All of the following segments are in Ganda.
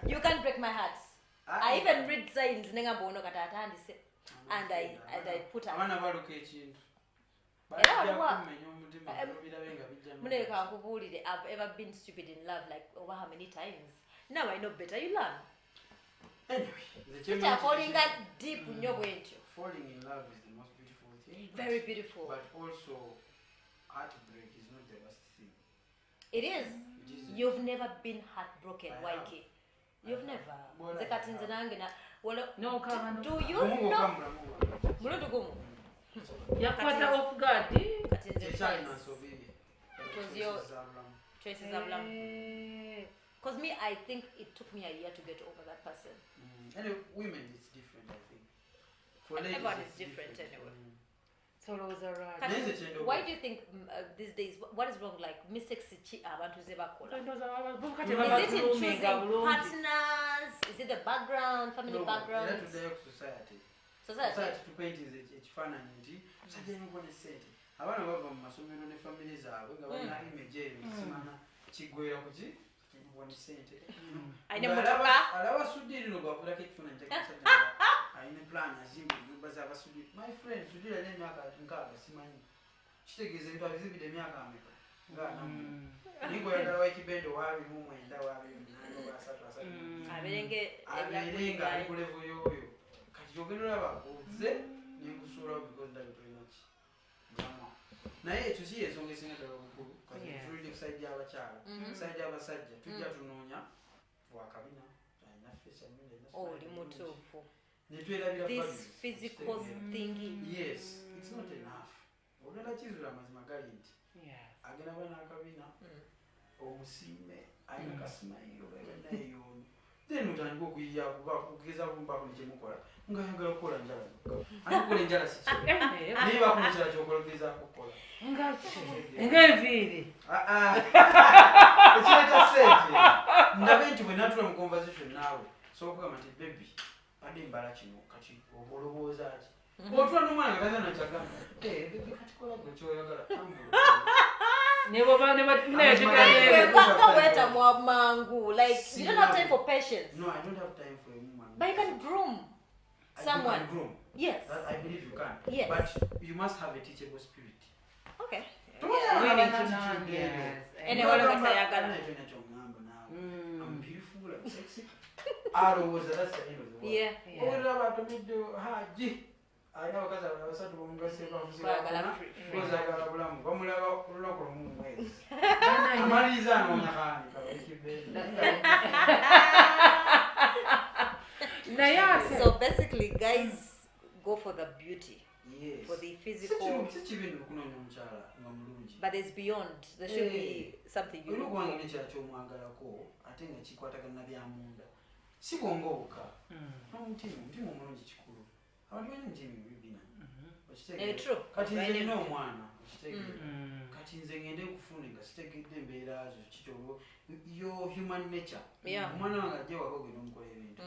You can't break my heart. I even read signs and I put up. I've ever been stupid in love like over how many times? Now I know better. You learn. Anyway, falling deep in your way. Falling in love is the most beautiful thing. Very beautiful. But also, heartbreak is not the worst thing. It is. You've never been heartbroken, Ykee. You've never. No, do you know? You're quite off guard. It was your choices of love. Because me, I think it took me a year to get over that person. Anyway, women, it's different, I think. For ladies, everyone is different anyway. Why do you think these days, what is wrong? Like, mistakes is it in choosing partners? Is it the background, family background? Society. Society to paint is ekifaananyi sajja nkuwa ne ssente abaana bava mu masomero ne famire zaabwe nga balina image eyo kisimana kigwera kuki nkuwa ne ssente alaba suddi lino gwakulako ekifaananyi kyakisajja alina plan azimba ennyumba z'abasuddi my friend suddira n'emyaka 6 simanyi kitegeeza ebintu abizibidde emyaka ameka ngaanamu naye gweyagala wa Benda wa 29 wa 28 abeerenga ali ku level y'oyo Yogera bakoze n'enkusula because that very much. Naye ekyo si ensonga esinga ddala obukulu kati tulinde kusajja abakyala kusajja abasajja tujja tunoonya bwakabina alina fesa oli mutuufu netwerabira this physical thingy. Yes, it's not enough. Olala kizula mazima gali nti agenda bana akabina omusiime alina kasimayiro nayo then utandika okuyiya kugeza kumbako nekyemukola ngayagala okukola njala ayikukola enjala siki naye bakumusira kyokola ogeza kukola ng'enviiri ekireta sente ndabe nti bwe natula mu conversation naawe sokugamba nti bebi badde mbala kino kati olowooza ki bwotula n'omwana kataza nakyagamba bebi kati kola gwe kyoyagala mangu. Like, you don't have time for patience. No, I don't have time for a woman. But you can groom someone. You can groom. Yes. That I believe you can. Yes. But you must have a teachable spirit. Okay. We need to know. And I'm beautiful, I'm sexy. That's the end of the world. Yeah. I know because I was at home, because I bulamu bamulaba olunaku lumu mu mwezi amaliza anoonyakaani so basically guys go for the beauty. Yes. For the physical, but there's beyond. There should be something you look for. Ate nga kikwatagana byamunda si bwongo obuka omutima omulungi kikulu abantu balina emitima ebibina True. Kati nze nina omwana kati nze ngende kufuna nga sitegedde embeera zo kikyolo your human nature omwana wange ajja waka ogenda omukola ebintu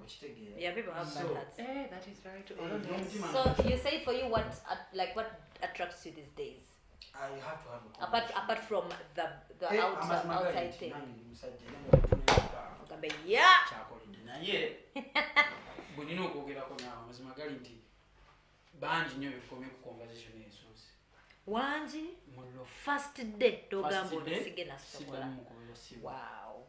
okitegeera. Yeah, people have bad hearts. That is very true. So you say for you what attracts you these days? I have to have a apart from the outside thing. Kyakolidde naye bwe nina okwogerako naawe mazima gali nti bangi nnyo betukomye ku conversation ensoose wangi first day togamba olusige nasobola. Wow.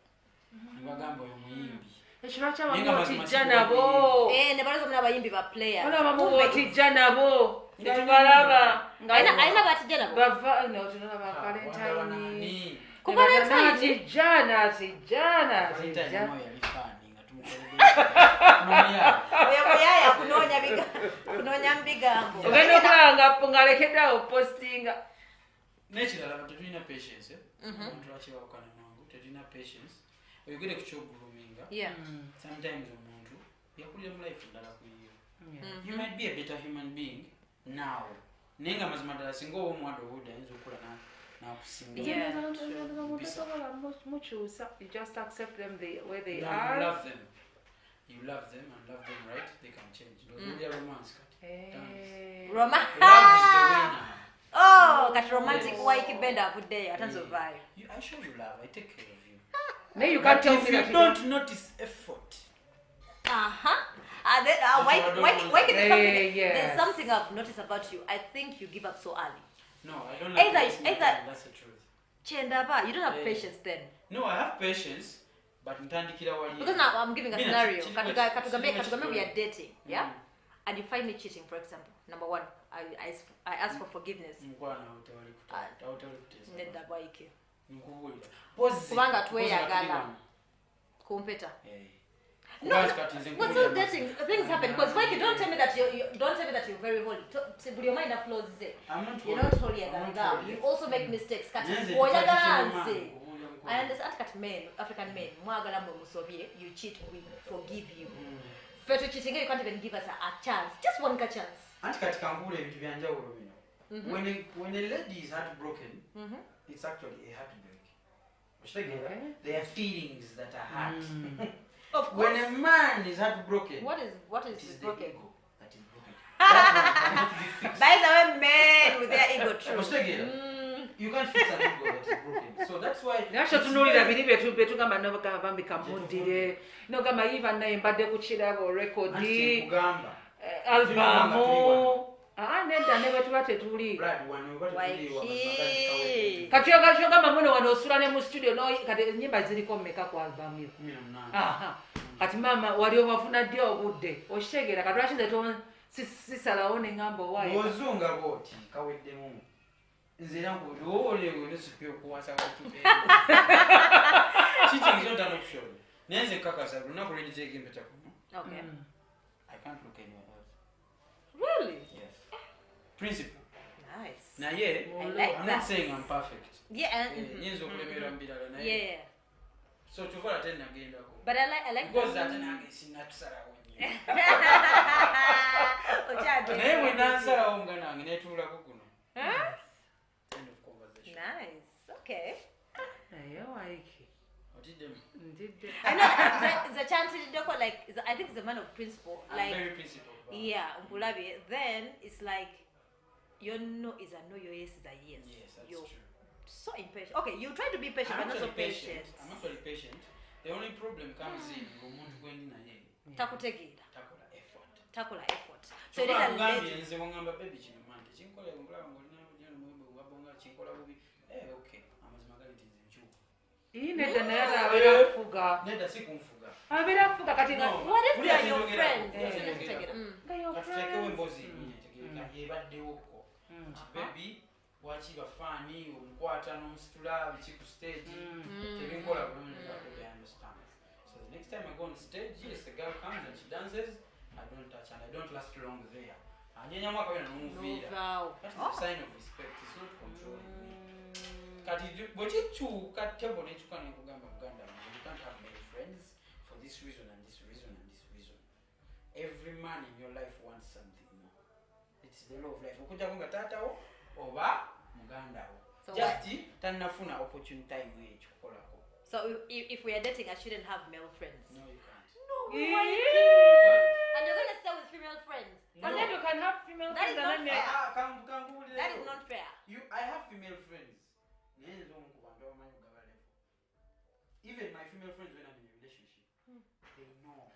Nibagamba oyo muyimbi ekiba kyabamu otijja nabo ne baloza muna abayimbi ba players olabamu otijja nabo ngabalaba ayina batijja nabo bava tunala ba Valentine ku Valentine tijjana oyaya kunoonya mbigambo ogenda okulanga ngalekeddeawo postinga nekirala tetulina patience omuntu lwakibawukana mangu tetulina patience oyogere ku kyoguluminga sometimes omuntu yakulira mu life ndala kuyiyo you might be a better human being now naye nga mazima ddala singa oba omwanda obudde ayinza okukula nakusinga. You just accept them the way they are. You love them and love them right, they can change. Don't be a romance cut. Romance. Love is the winner. Oh, got romantic Yes. Ykee Benda put there. I don't survive. I show you love. I take care of you. Now you can't But tell if me you that you don't notice effort, Then, why That's what I don't there's want. something, Yes. there's something I've noticed about you. I think you give up so early. no, I don't like Either- to waste my either- time. That's the truth. Chendaba, you don't have Yeah. patience then. No, I have patience, but ntandikira wali. Because now I'm giving a Mina, scenario. chini- Katugame chini- we are dating, yeah? Mm. And you find me cheating, for example. Number one, I ask for forgiveness. Mukwana utawali kutesa. Nedda Ykee. Nkubuulira. Pozi. Kubanga Pozi tweyagala. katuli wano. Kumpeta. Eh. No, Kubazi kati nze we're nkubuulira still dating. Things happen. Because Ykee, don't tell me that you're very holy. But your mind flows. I'm not You're holy. not holier I'm than not thou. holy. You also make mistakes. Kati Nyenze oyagala traditional man, nze. nkubuulira mukulu. I understand that men, African men, mwagala mwe musobye, you cheat, we forgive you. But cheating, you can't even give us a chance. Just one chance. Anti kati kanguula ebintu byanjawulo bino. When a lady is heartbroken, it's actually a heartbreak. Okay. There are feelings that are hurt. Of When course. a man is heartbroken, What it is is the broken? ego that is broken. That one cannot be fixed. By the way, men with their ego true. You can't fix an ego that is broken. So that's why. Nasho tunulira biri betu gamba nabaka bambi kamudire. No gamba even na imbade kuchira bo record. Kugamba. Albamu. Nenda ne wetu bate tuli. Brad one what Ykee. Kati gamba muno wano osula ne mu studio no kati nyimba ziliko mmeka ku album yo. Kati mama wali obafuna ddi obudde. Oshitegera kati lwaki leto sisalawo ne ngambo wayo. Ozunga boti kaweddemu. Nze nangu olewo nesipyo kuwasa watu. Cheating is not an option. Nenze kakasa lunaku lwe nje gimpeta ku. Okay. I can't look anywhere else. Really? Yes. Principle. Nice. Na ye, I like I'm that. not saying I'm perfect. Yeah. Nyinza okulemera mbirala naye. Yeah. So tukola tena nagendako. But I like Because that nange sinatusalawo nnyo. Ochade. Naye bwe nansalawo nga nange netuulako kuno. End of conversation. Nice. Okay. Ayo Ykee. Otiddemu. Ndidde. I know the chance like I think it's a man of principle. I'm Like very principled. yeah, Mpulabi. Then it's like your no is a no, your yes is a yes. Yes, that's You're true. so impatient. Okay, you try to be patient, I'm but not so actually patient. I'm actually patient. The only problem comes in omuntu gwendi naye Takutegera. takola effort. Takola effort. So you need a Kugambye lady. nze wangamba baby kino mante kinkola ngulaba ngolina olina omwebe wabonga kinkola bubi. Okay, amazima gali nti nze nkyuka. Nedda naye abera kufuga. Nedda si kunfuga. Abera kufuga kati nga. No. What if Uli they are your ategeera friends? ko, Yes, uli yes, ategeera take it. ko. Katuteekewo emboozi ntegereka yeebaddewoko nti baby waki bafaani omukwata n'omusitula biki ku stage tebinkola bulungi they understand. So the next time I go on stage, yes, the girl comes and she dances, I don't touch and I don't last long there. Anyenyamu akabina n'omuviira. That is a sign of respect. It's not controlling me. Kati bwe kikyuka table n'ekyuka n'ekugamba muganda wange, you can't have many friends for this reason and this reason and this reason. Every man in your life wants something more. It's the law of life. Okujjako nga taatawo oba mugandawo. So Just tannafuna opportunity time ekikukolako. So if we are dating, I shouldn't have male friends. No, you can't. No, Yeah. why? And you're gonna stay with female friends. And then you can have female That is friends and not then fair. That is not fair. I have female friends. Even my female friends when I'm in a relationship, they know.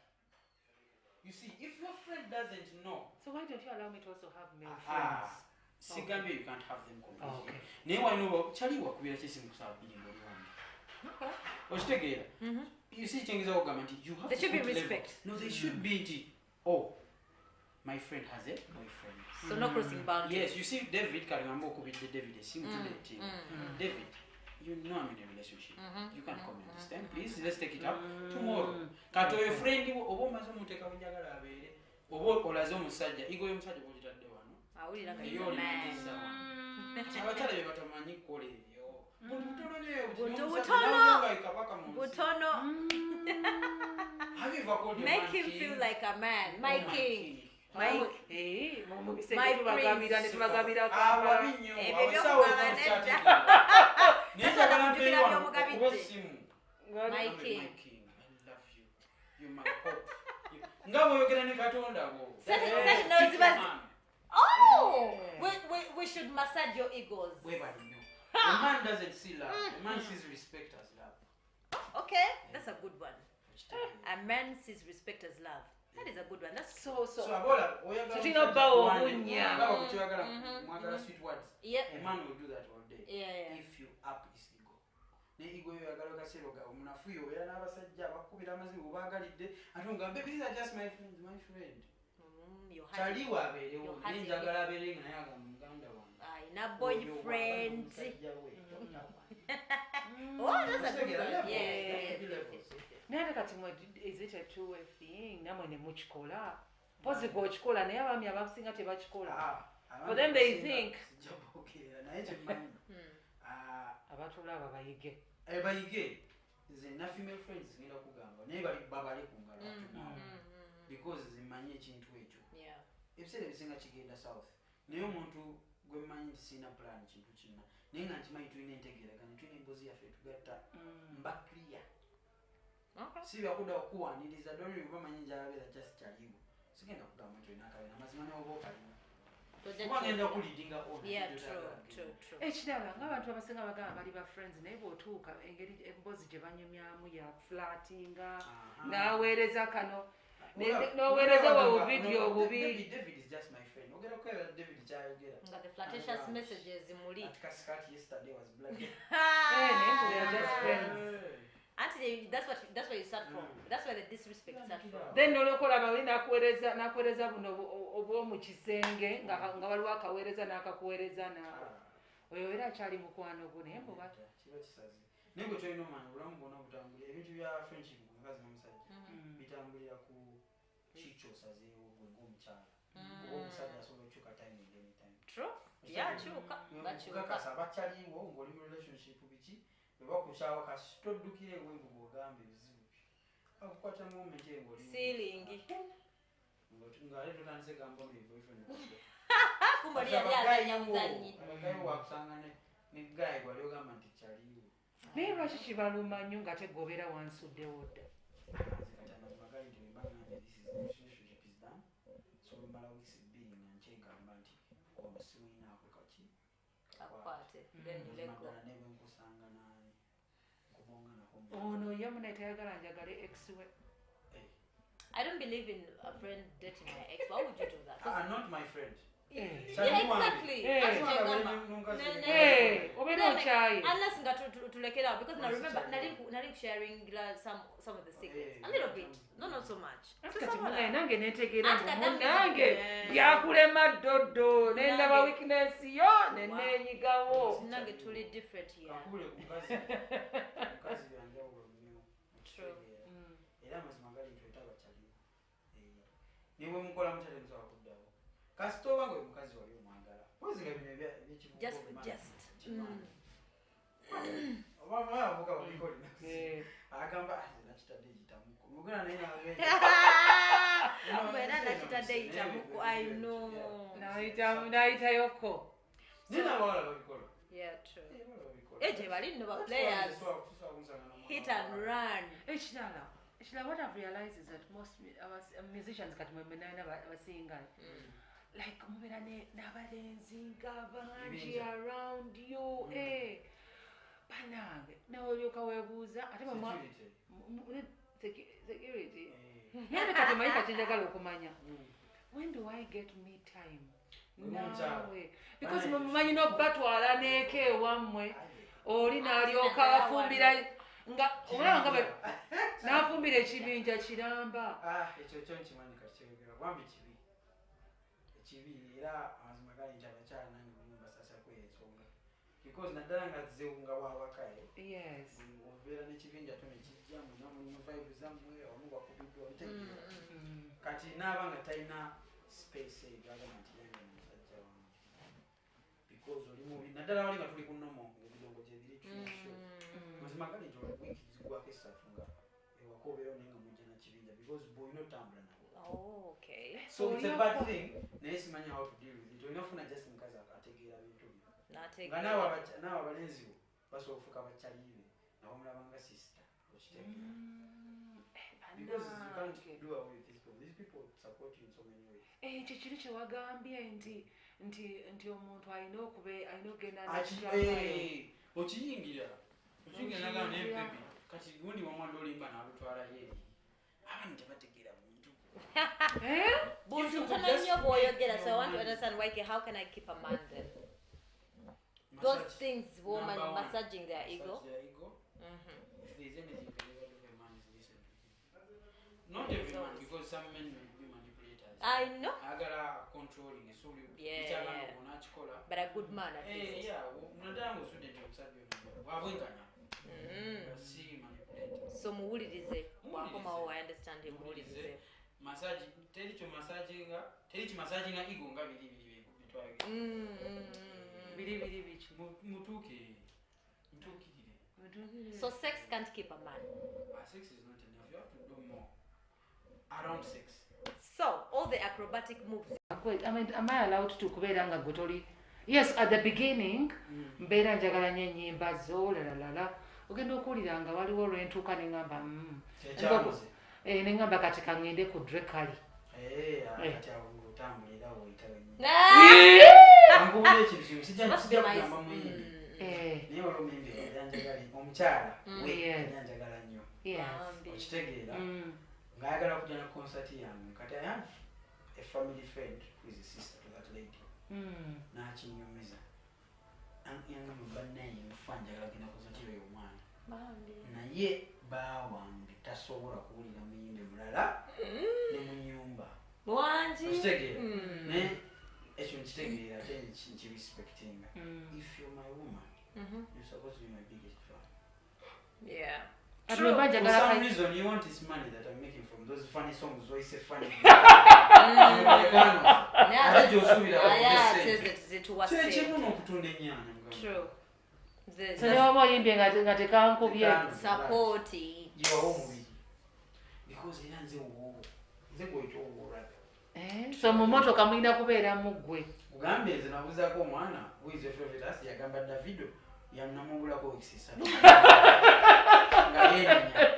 You see, if your friend doesn't know, So why don't you allow me to also have male friends? Sigambye you can't have them completely. Okay. Naye walino kyali wakubira kyesimu kusaba bbiri ng'oli wange. Okay. Okitegeera? You see kyengeza okugamba nti you have There should to be put respect. level. No, they should be nti, oh, my friend has a boyfriend. So no crossing boundaries. Yes, you see David Kalimambo okubidde David esimu tuleetinga. David, you know I'm in a relationship. You can't comment this time. Please, let's take it up tomorrow. Kati oyo friend wo oba omaze omuteeka wenjagala abeere oba olaze omusajja igo y'omusajja gw'ogitadde wano Awulira nga eyo he's a olimanyisa man. abakyala be batamanyi kukola ebyo butono Butono. kabaka mu nsi. Butono. Have you ever called your Make man him king? feel like a man. Oh, My king. My My tubagambira ne tubagambira ababi nnyo Ebyo awesawo by'okugamba nedda. naye njagala mpeeyo wano okuba essimu. My I'm king. my king. I love you. You're my hope. Nga bw'oyogera ne Katonda wo. Sati noziba Oh, we should massage your egos. A man doesn't see love. A man sees respect as love. Okay, that's a good one. A man sees respect as love. That is a good one. That's so abola Sitting bawo obunya. Sweet words. Yep. A man will do that all day. Yeah. If you up his ego. Ne ego yoyagala kasero ga omunafu yo era n'abasajja bakubira amazibu bagalidde atunga baby these are just my friends, my friend. Chali wabeerewo nenjagala abeere nga naye agamba muganda wange. Na boyfriend. Oh, that's a good one. Yeah. Naye kati is it a two-way thing? Namwe ne mukikola. Possible okikola naye abaami abasinga tebakikola. For them they think. Abatulaba bayige. Bayige. Nze female friends ngenda kugamba naye bali babale ku ngalo because zimanyi ekintu ekyo. Ebiseera ebisinga kigenda south. Naye omuntu gwe mmanyi nti sirina plan kintu kinna. Naye nga nkimanyi tulina entegeeraganya tulina emboozi yaffe tugatta mba clear. Si byakuda okuwaniriza doli bamanyi njalabeera just kyaliwo. Sigenda kugamba nti olina akabeera amazima naye oba okalimu. Kubangenda kulidinga on. Yeah, true. Ekirala ng'abantu abasinga bagamba bali ba friends naye bw'otuuka engeri emboozi gye banyumyamu ya flatinga n'aweereza kano n'oweereza bwe video obubi. David is just my friend. Ogera kwera David kyayogera. Nga the flirtatious messages muli. Kasikati yesterday was black. They are just friends. Auntie, that's where you start from. That's where the disrespect starts from. Then nolokola bawe nakuweereza buno obw'omu kisenge nga waliwo akaweereza n'akakuweereza naawe. Oyo era akyali mukwano gwo naye mbuba. Kiba kisazi. Naye bwe tolina omwana obulamu bwonna butambulira ebintu bya friendship ku mukazi n'omusajja bitambulira ku kiki osazeewo gwe ng'omukyala. Oba omusajja asobola okukyuka timing anytime. True. Yakyuka. Kakasa abakyaliwo ng'oli mu relationship biki bakukyawa kasi toddukire ewengu ogambe ebizibu akukwata moment engoli silingi ngale tutandise gamba mu boyfriend kumba yali azanya muzanyi abagayo wakusanga ne guy gwali ogamba nti kyaliwo naye lwaki kibaluma nnyo nga tegobera wansuddewo dda magali nti wembanga this relationship is done so lumala weeks bbiri nga nkyegamba nti ono siwina ako kaki akwate then lego nebwenkusanga naye ono ye muna tayagala njagale ex we. I don't believe in a friend dating my ex. Why would you do that? Not my friend. Yeah, exactly. Obera ochaye. Unless nga tulekera out because now remember nali sharing some of the secrets. A little bit. Not so much. Kati mungaye nange netegeera nange byakulema doddo nendaba weakness yo nenenyigawo. Nange tuli different here. Akule kukazi yanjawulo nnyo. True. Era amazima gali ntwetaba kyali. Niwe mukola mutale musobola kuddawo. Kasitoba ngwe mukazi wali omwagala. Pozi nga bino ebikivuga. Just. Oba avuga wabikoli. Agamba nakitadde ekitamuko. Mugana naye nagenda. Mbera nakitadde ekitamuko. I know. Naita yoko. Nina bawala babikola. Yeah, true. Eje bali no players. Hit and run. Ekirala what I've realized is that most musicians kati mwemenana basinga like mubera n'abalenzi nga bangi around you banange naolyoka weebuuza ate security naye kati manyi kati njagala okumanya when do I get me time nawe because mumanyi nobatwala neeka ewammwe oli n'alyoka afumbira nga olaba nga n'afumbira ekibinja kiramba ekyo kyo nkimanyi kati kyeyogera bwambi ekibi era amazima gali nti abakyala nange munyumba sasa kweyensonga because naddala nga zewunga wawakaye obeera n'ekibinja to nekijja munamulimu vibe zammwe awamu bakubiddwa bitegeera kati naaba nga talina space ebyo agamba nti yange musajja wange because oli mubi naddala wali nga tuli ku nomo ebidongo gyebiri tuyasho mazima gali nti wiiki zigwako esatu nga ewaka obeera naye nga mujja na kibinja because bw'olina otambula nabo. Okay. So it's a bad thing. Naye simanyi how to deal with it. Olina ofuna just mukazi ategeera bintu byo. Nga naawe abalenzi bo basobola okufuuka bakyaliibe nabo mulabanga sister okitegeera. Because you can't do away with these people. These people support you in so many ways. ekyo kiri kyewagambye nti omuntu alina okugenda okiyingira okigenda n'empepi kati gundi wamwanda olimba n'alutwala yeeri abani tebategeera muntu buntu ntono nnyo bw'oyogera, so I want to understand Ykee, how can I keep a man then? Those things, woman massaging their ego. If there's anything you can ever do for a man is listen to him. Not every man, because some men may be manipulators. I know. Agala controlling is only but a good man at least. Yeah, mnadango student omusajja wabwenkanya. Si manipulator. So muwulirize wakomawo, I understand him. Muwulirize massage tericho massaginga ego nga biri bichi mutukirire. So sex can't keep a man. Sex is not enough, you have to do more around sex. So all the acrobatic moves. Am I allowed to kubeera nga gwe? Yes, at the beginning mbeera njagala nnyo ennyimba zo lalalala, ogenda okuwulira nga waliwo olwentuuka neŋŋamba neŋŋamba kati kaŋŋende ku drekali. Omukyala yanjagala nnyo okitegeera ng'ayagala kujja na concert yange kati I have a family friend who is a sister to that lady n'akinyumiza yangamba bannaye nfa njagala kugenda concert y'omwana naye baawange tasobola kuwulira muyimbe mulala ne mu nnyumba okitegeera naye ekyo nkitegeera ate nkirespectinga. If you're my woman, you're supposed to be my biggest fan. Yeah. True. For some reason, you want this money that I'm making from those funny songs. Why say funny? True. So you're oyimbye nga tekankubye support. Because he doesn't so mu motoka mulina kubeera muggwe. Ugambe nze nabuzaako omwana who is your favorite artist yagamba Davido yamnamubulako weeks 3 nga yeenenya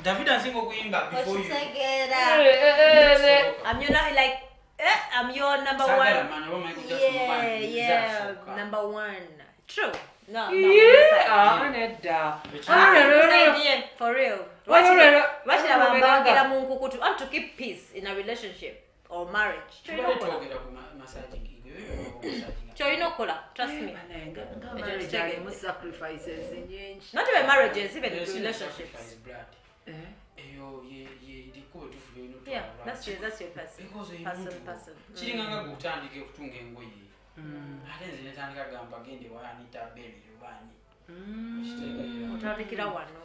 Davido asinga okuyimba before you. I'm your number one. Yeah, number one. True. No. For real. Want to keep peace in a relationship or marriage. Trust me. Not even marriages, even relationships. Yeah, that's your person. Chiringanga gutandike kutunga engoye. Ate nze netandika gamba gende wanita beli lubani. Utandikira wano.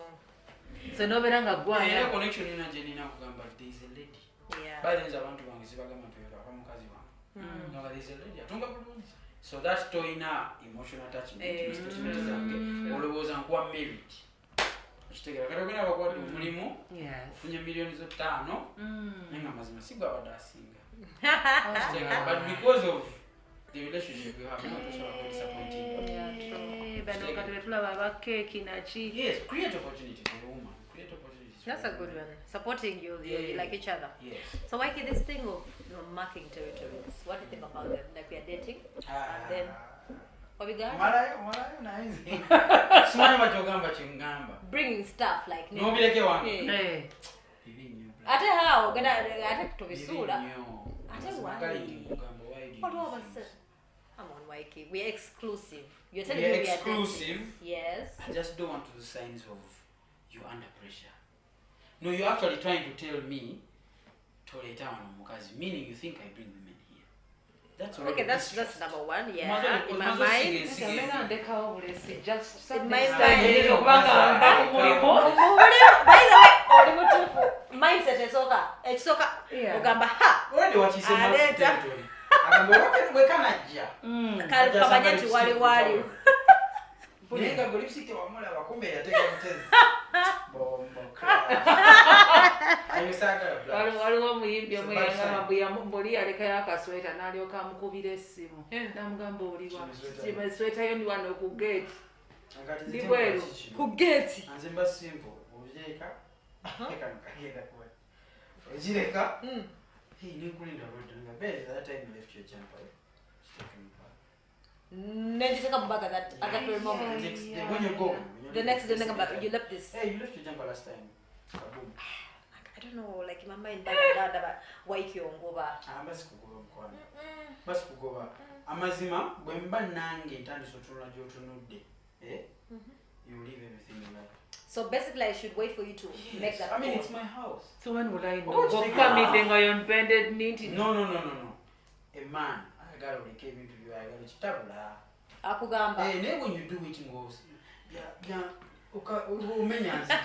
So nobeera nga gwanya. Connection ina jenina kugamba there is a lady. Yeah. By the abantu bange sibagamba tuyeka kwa mukazi wange. Nga there is a lady atunga bulungi. So that toina emotional attachment. Statement zange. Olowooza nkuwa married. Kitegera kati ogenda bakwata omulimu ofunye millions of 5 nenga mazima sigwa badasinga. But because of the relationship you have, not also about disappointing. Yeah, true. Yes, create opportunity for the woman. Create opportunities. That's a good one. Supporting you, like each other. Yes. So Ykee, this thing of marking territories, what do you think about them? Like we are dating, and then what we got? Bringing stuff like no bileke wange. Hey. Ate how? Ate tubisula. Ate why? What do I say? Come on, Ykee. We are exclusive. You're telling me we are exclusive. Yes. I just don't want the signs of you under pressure. No, you're actually trying to tell me to let down mukazi, meaning you think I bring women here. That's okay. That's number one. Yeah. In my mind. Just in my mind. By the way, mindset is okay. It's okay. Ugamba ha. What do you say? Kabanyati wali. Bulenga golipsite wamula bakumbe yateka mutezi. Bombo. Waliwo muyimbi omuyanga mboli aleka yakasweta n'alyoka amukubira essimu namugamba oliwa sweta yo ndi wano ku gate ndi bweru ku gate anze mba simple obyeka nkagenda kwa Ejireka. Hey, you couldn't have written a bed that time you left your jumper. Then you come back at that very moment. When you go, the next day you left this. Hey, you left your jumper last time. Kaboom. I don't know, like in my mind, but Ykee on go back. Basi kugoba amazima bwemba nange ntandise otunula gy'otunudde you leave everything you like. So basically I should wait for you to make that I mean it's my house. So when will I know? Go on bended knitting. No. A man agagalole kebintu byo ayagala kitabula akugamba naye when you do it ngozi umenya nziki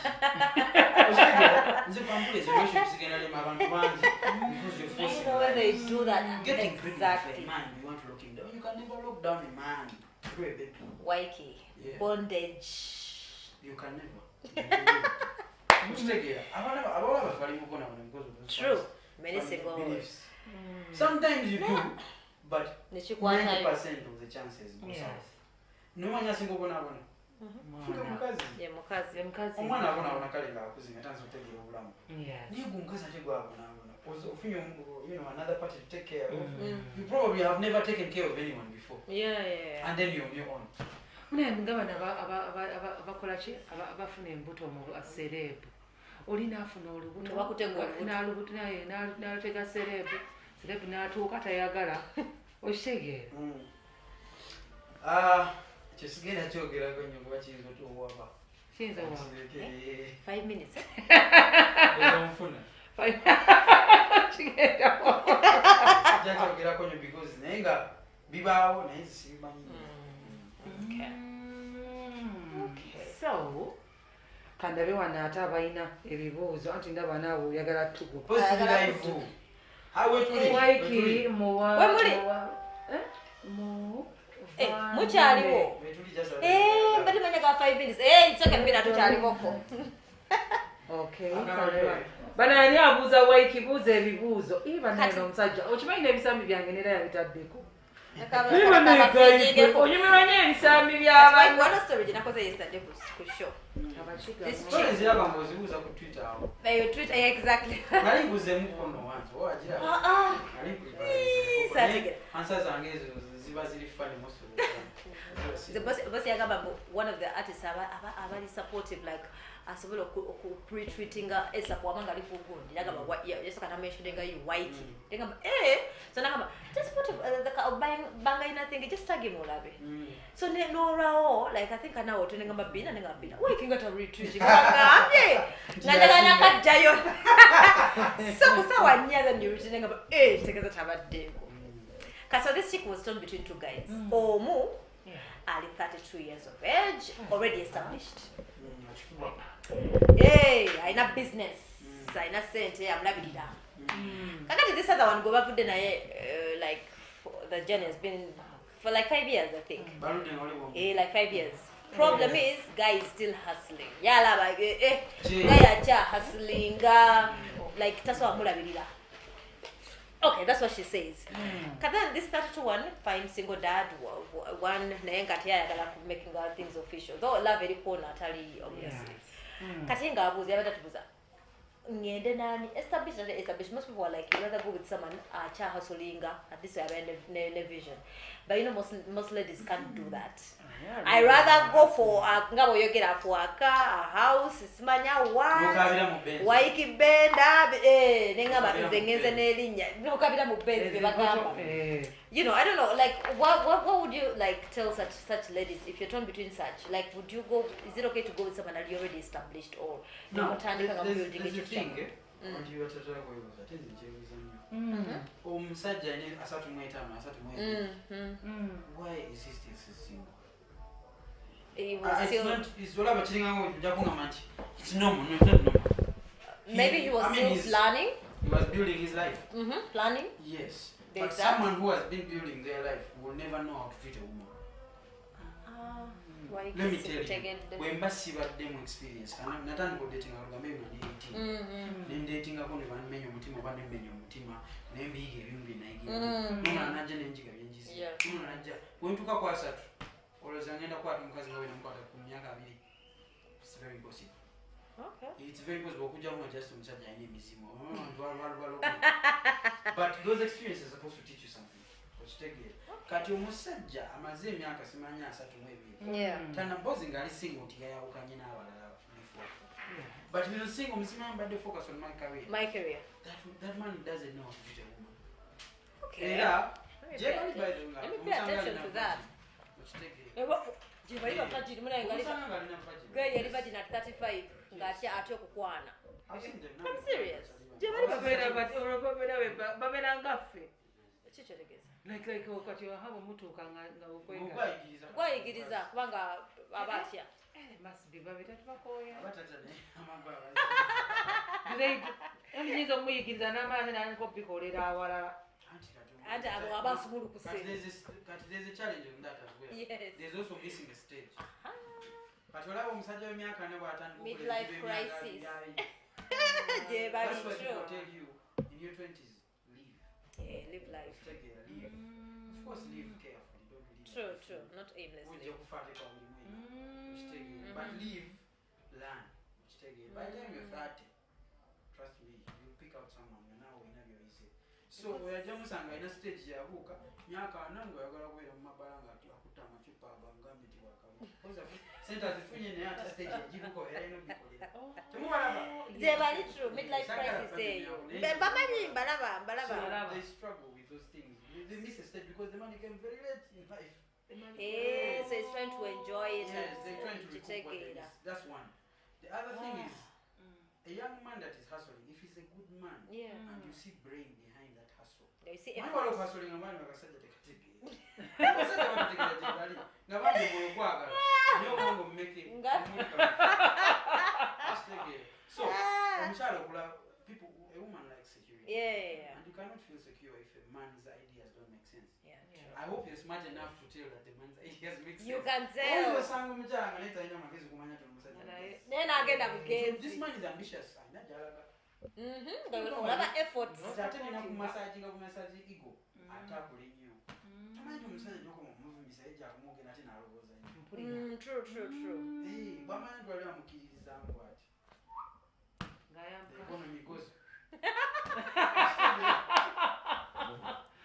nze kwambula ezo relationships zigenda lema abantu bangi because you're forcing. I know when they do that getting exactly. Man, you want to lock him down. You can never lock down a man. You're a baby. Ykee. Yeah. Bondage. You can never. True. Many single beliefs. Sometimes you do, but 90% of the chances go south. No one has single one. Mukazi. Omwana abona kale nga akuzinga tanzo tegera obulamu. Niye gumkazi ate gwabona. You know, another party to take care of. You probably have never taken care of anyone before. Yeah. And then you're on your own. Ngabana abakola ki abafuna embuto mu celeb. Olina afuna olubuto bakutegwa n'alubuto naye n'alutega celeb n'atuuka tayagala okitegeera. Kyesigenda kyogerako nnyo kuba kiyinza otuwaba. Kiyinza owa 5 minutes. Ezonfuna. Kigenda kyogerako nnyo because naye nga bibaawo naye zisibimanyi. Okay. So kandabe wana ate abalina ebibuuzo anti ndaba naawe oyagala tugo. Ykee mukyaliwo mbadde manya ka 5 minutes nsoke mbira tukyaliwoko. Okay. Bana ani abuuza Ykee buuza ebibuuzo iba naye n'omusajja okimanyi n'ebisambi byange nera yabitaddeko. Onyumirwa nnyo ebisambi by'abantu. One story ginakoze yesterday ku show. Stories ziraba mbozibuuza ku Twitter awo. Twitter exactly. Nali mbuzeemu kono wange owagira. Answer zange ezo ziba ziri funny most of the time. The boss yagamba one of the artists abali supportive like asobola pre-tweetinga esapo amanga ali ku gundi yagamba yesoka na mentioninga you Ykee. Yagamba so nagamba just put the banga ina thing just tag him olabe. So no rao like I think ana oto ngamba bina ngambina Ykee ngata retweeting ngambe ngandaganya kajayo so kusawa nyaga ni retweeting ngamba tekeza tabadeko. So this chick was torn between two guys. Omu ali 32 years of age, already established. Aina business. Aina sente amulabirira. Kakati this other one go bavudde naye like the journey has been for like 5 years I think. Like 5 years. Problem is guy is still hustling. Yala ba guy acha hustling like taso amulabirira. Okay, that's what she says. Then this 32 one fine single dad one naengati yagala making things official. Though love very cool Natalie obviously. Katinga abuzi abadatubuza. Ngende nani established most people are like you rather go with someone cha hustling at this way vision. But you know most ladies can't do that. I rather go for ngabo yogera for a car, a house, simanya what. Ykee Benda nengaba nzengenze nelinya. No kabira mu benzi bagamba. You know, I don't know like what would you like tell such ladies if you're torn between such? Like would you go is it okay to go with someone that you already established or no, there's a thing you were talking omusajja asatu mwetaano why is he still single? It's all about it's normal. Maybe he was still planning. He was building his life. Planning? Yes. But someone who has been building their life will never know how to treat a woman. Let me tell you, when Basiba demo experience, and Nathan go dating or maybe dating, dating upon the one menu mutima, one menu mutima, name be giving me Nike, Najan and Jiga, when to Kakwasat, or as an end of what because no one got a Punyaka. It's very possible. Okay. It's very possible okujamu just omusajja alina emizimu. But those experiences are supposed to teach you something. Kati omusajja amaze emyaka simanya 32 tanabozi ngali single nti yayawukanye n'abalala before. But when single musimanya mbadde focus on my career. That man doesn't know how to treat a woman. Okay. Yeah. Let me pay attention to that. Jebaliba fajiri muna ngaliba. Girl yaliba dina 35 ngati ate okukwana. I'm serious. Jebaliba babera ngaffe. Chicho tegeza. Like wakati wa habo mutuuka nga okwenga. Gwayigiriza kubanga abatya. Must be babita tubakoya. Nyizo muyigiriza n'amaani n'ankobikolera awalala. And abo abasumulu kuse. There's a challenge in that as well. Yes. There's also missing a stage. But olaba omusajja w'emyaka ne bw'atandika midlife crisis. That's what people tell you in your 20s. Live. Yeah, live life. Live. Of course, live carefully. Don't live. True. Not aimlessly. But live, learn. By the time you're 30, trust me, you'll pick out someone. You're now in your easy. So we are just in a stage ya buka. Nyaka nango yagala kuwera mu mabala nga akuta amacupa abangambi tiwakamu. Senta zifunye ne ata stage yajibuko era ino bikolera. Temubalaba. They very true. Midlife crisis eyo. Bamanyi mbalaba. They struggle with those things. They miss a stage because the money came very late in life. So it's trying to enjoy it. Yes, they're trying to recoup what they miss. That's one. The other thing is, a young man that is hustling, if he's a good man, and you see brain behind that hustle. You see, Why are hustling a man wakasaja tekatiki? Wakasaja wakatekera jibali. Ngabandi moyo kwaga. Nyo mongo mmeke. So, omukyalo kula people, a woman likes security. Yeah. And you cannot feel secure if a man's ideas don't make sense. Yeah. I hope you're smart enough to tell that the man's ideas make sense. You can tell. Oh, sangu mjanga neta ina magezi kumanya tumusajja. Then agenda kugezi. This man is ambitious. Anajalaga. Olaba effort. Ate nina kumassage nga kumassage ego. Atakule nnyo. Tamanyi omusajja nyoko mu movie misajja akumugena ate nalowooza nnyo. True. Bamanya twali amukiririza ngwati. The economy goes.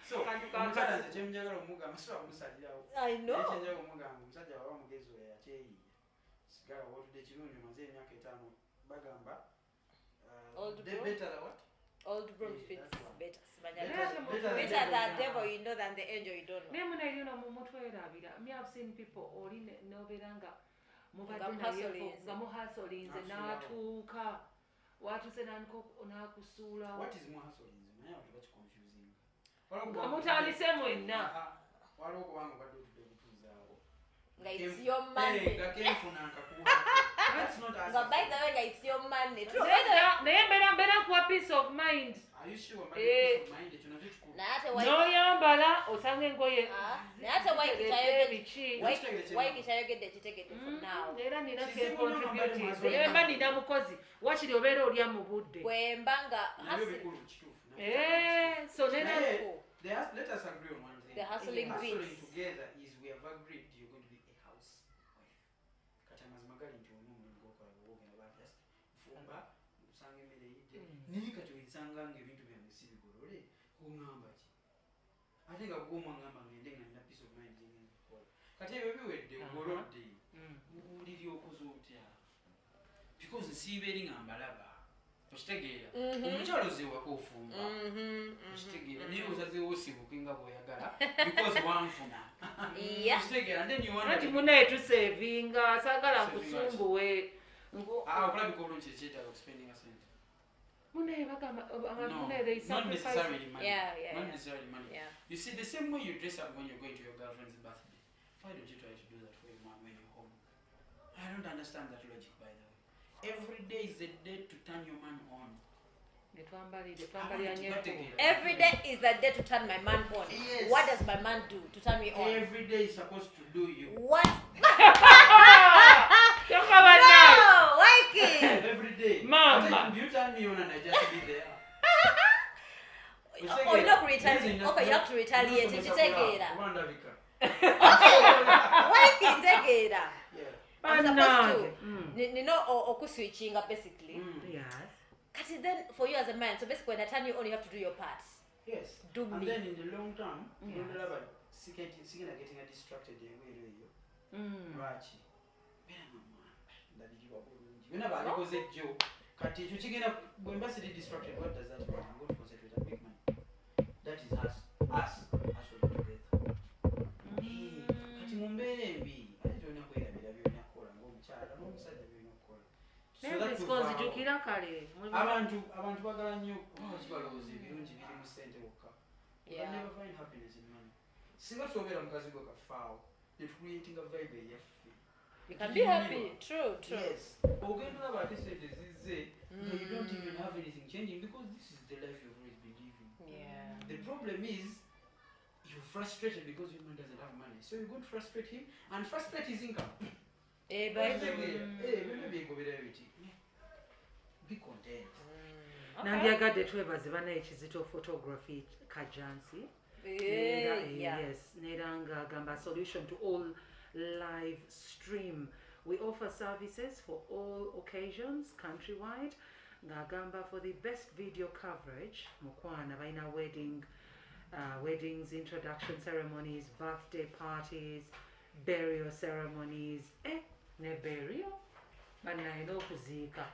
So, omukyala nze kyemujagala omugamba siba musalirawo. I know. Ekyenjagala omugamba omusajja waba mugezi oyo yakyeyiiya. Sigala wotudde kirungi omaze emyaka 5 bagamba better what? Old broom fits better. Better than devil you know than the angel you don't know. Nemuna erino mu mutwe erabira. Me have seen people oli noberanga mubadde muhasolinze n'atuuka. Watuse n'akusuula. What is muhasolinze? Naye abantu bakiconfusing. Mutandise mwenna. Waliwo kubanga badde otudde obutuuzaawo. Nga it's your money. Nga kenfuna nkakuwa. That's not as. But by the way, it's your money. True. Naye mbeera kuwa peace of mind. Are you sure? Peace of mind ekyo nakyo kikulu. N'oyambala osanga engoye. Naye ate Ykee kyayogedde kitegedde for now. Era nina ke contribute. Yemba nina mukozi. Wakiri obeera olya mu budde. Bwemba nga so let us agree on one thing. The hustling beats. Together is we have agreed you're going to be a housewife. Kachamazi magali nti omuntu ngokola bwogenda ba just fumba usanga emere yije. Ni kati wisanga ngebintu byange si bigolole kungamba ki. Ate nga goma ngamba ngende nga nina peace of mind ngende kola. Kati ebyo biwedde ogolodde. Uliri okuzotya. Because nsibeeri ngamba laba. Okitegeera omukyalo zewaka ofumba okitegeera naye osazeewo osibukenga bw'oyagala because wanfuna okitegeera and then you want to munaye tusevinga saagala nkusumbuwe okulabika obulungi ekyetaaga okuspendinga sente munaye bagamba not necessarily money. You see, the same way you dress up when you're going to your girlfriend's birthday, why don't you try to do that for your mom when you're home? I don't understand that logic, by the way. Every day is a day to turn your man on. Every day is the day to turn my man on. Yes. What does my man do to turn me on? Every day is supposed to do you. What? No, Ykee. Every day. Mama. You turn me on and I just be there. Oh, you don't retaliate. Okay, you have to retaliate. Ykee, take it. I'm supposed to. okuswitchinga basically. Yes. But then for you as a man, so basically when I turn you on, you have to do your part. Yes. Do and me. then in the long term, you don't have getting distracted Rachi. Kati ekyo kigenda bwe mba siri distracted, what does that mean? I'm going to concentrate and make money. That is us all together. Kati mu mbeera embi ate tolina kwerabira byolina kukola ng'omukyala n'omusajja byolina kukola. Nzikira kale. Abantu bagala nnyo kibalowooza ebirungi biri mu ssente wokka. I never find happiness in money. Singa sobeera mukazi gwe kafaawo, it creating a vibe eyaffe. You can be happy. True. Yes. Okay, no, but this is you don't even have anything changing because this is the life you've always been living. Yeah. The problem is you're frustrated because your man doesn't have money. So you're going to frustrate him and frustrate his income. Be content. Nandyagadde twebaze bana ekizito photography kajansi. Yes. Neranga gamba solution to all live stream. We offer services for all occasions countrywide. Ngagamba for the best video coverage, mukwana baina weddings, introduction ceremonies, birthday parties, burial ceremonies. Ne burial? Banaye n'okuziika.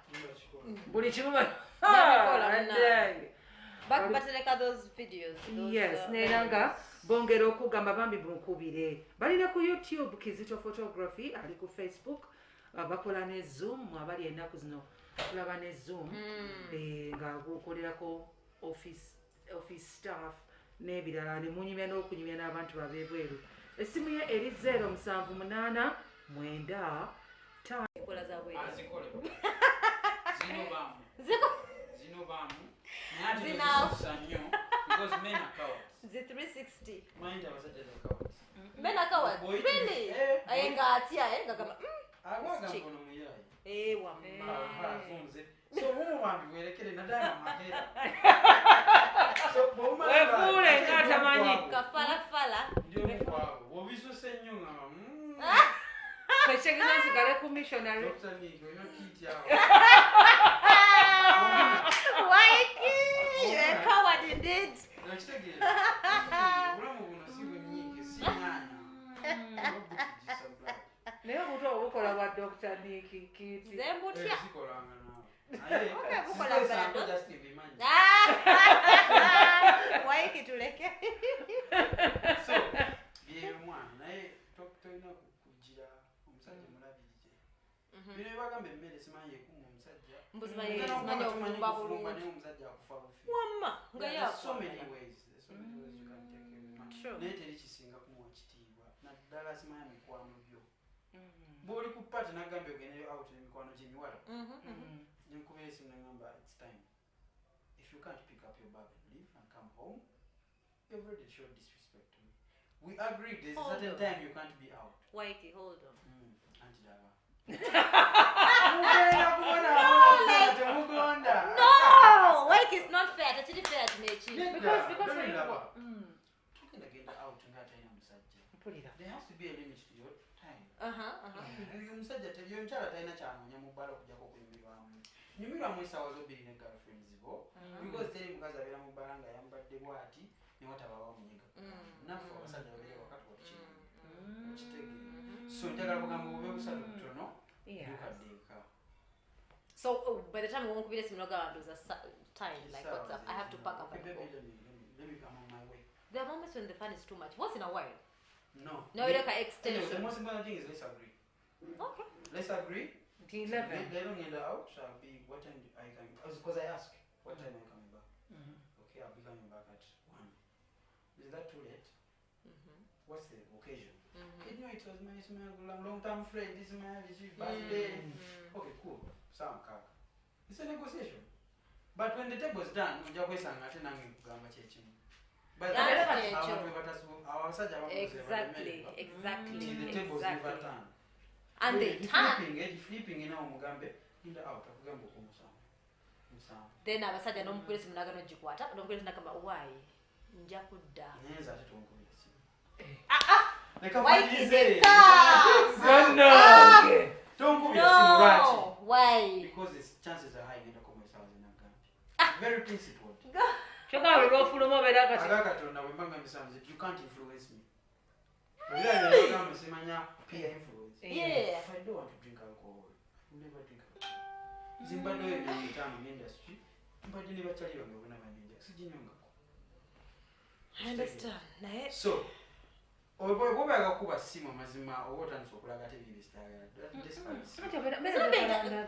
Buli kimu But those videos. Yes, neranga bongera okugamba bambi mukubire. Balina ku YouTube Kizito Photography, ali ku Facebook, bakola ne Zoom, abali ennaku zino tulaba ne Zoom, nga gukolerako office staff n'ebirala ne munyumya n'okunyumya n'abantu babeebweru. Essimu ye eri 078 9 Kola za wedding. Azikole. Zino bamu. Because men are cowards. The 360. Mind was a cowards. Men are cowards. Really? So woman we rekele nadama mahera. So wefule ngatamanyi kafala. Ndio kwa wobiso senyonga. Kwechegeza sigale ku missionary. Dr. Nico, ino kiti yao. Ykee, a coward indeed. Naye buto obukola bwa Dr. Nicky kiti. Zembutya. Ykee tuleke. So, ye mwana naye tokitoina kugira omusajja mulabirije. Bino bagambe mmere simanyi ekumu omusajja. Mbuzimanye okumba bulungi. Omusajja akufa bufi. Wamma nga yafa. So many ways you can take him. True. Naye teri kisinga kumuwa kitiibwa. Naddala simanyi mikwano byo. Bw'oli ku party nagambe ogende out n'emikwano gy'emiwala. Nenkubira esimu nagamba it's time. If you can't pick up your bag and leave and come home, you've already showed disrespect to me. We agreed there's a certain time you can't be out. Ykee, hold on. Anti-Dara. No! Ykee is not fair. It's actually fair to me. Because when you go. Talking again out there has to be a limit to your time. Omusajja tebyonkyala talina kyanoonya mu bbala okujjako kunyumirwamu. Nyumirwamu essaawa z'obiri ne girlfriends bo because teri mukazi abeera mu bbala nga yambadde bw'ati ne wataba bamunyiga. Naffe abasajja babeere wakati wakitegeera. So njagala kugamba bube busatu butono dukadeeka. So by the time we won't be listening, there's a time like what's up. I have to pack up and go. Let me come on my way. There are moments when the fun is too much. Once in a while. No. No, like an extension. Anyway, the most important thing is let's agree. Okay. Let's agree. 11. They don't get out. I'll be what time I can. Because I ask what time I'm coming back. Okay, I'll be coming back at 1. Is that too late? What's the occasion? You know, it was my long-term friend. This is my birthday. Okay, cool. Sound kaka. It's a negotiation. But when the table's done, we just wait and but exactly. The tables never turn. And they turn. Flipping in our Mugambe in the out of Gambo. Then I was said, no question, I'm not going to jikwata. Don't question about why. Njakuda. Why is it? No. Don't go. principled. Choka olwofuluma obeera kati. Katonda bwe mbanga misanze, you can't influence me. Really, I'm a peer influence. Yeah. If I don't want to drink alcohol, I will never drink alcohol. Zimbabwe in the time industry, but you never tell you when I'm I understand. So, obaga kuba simu mazima obotandika okulaga television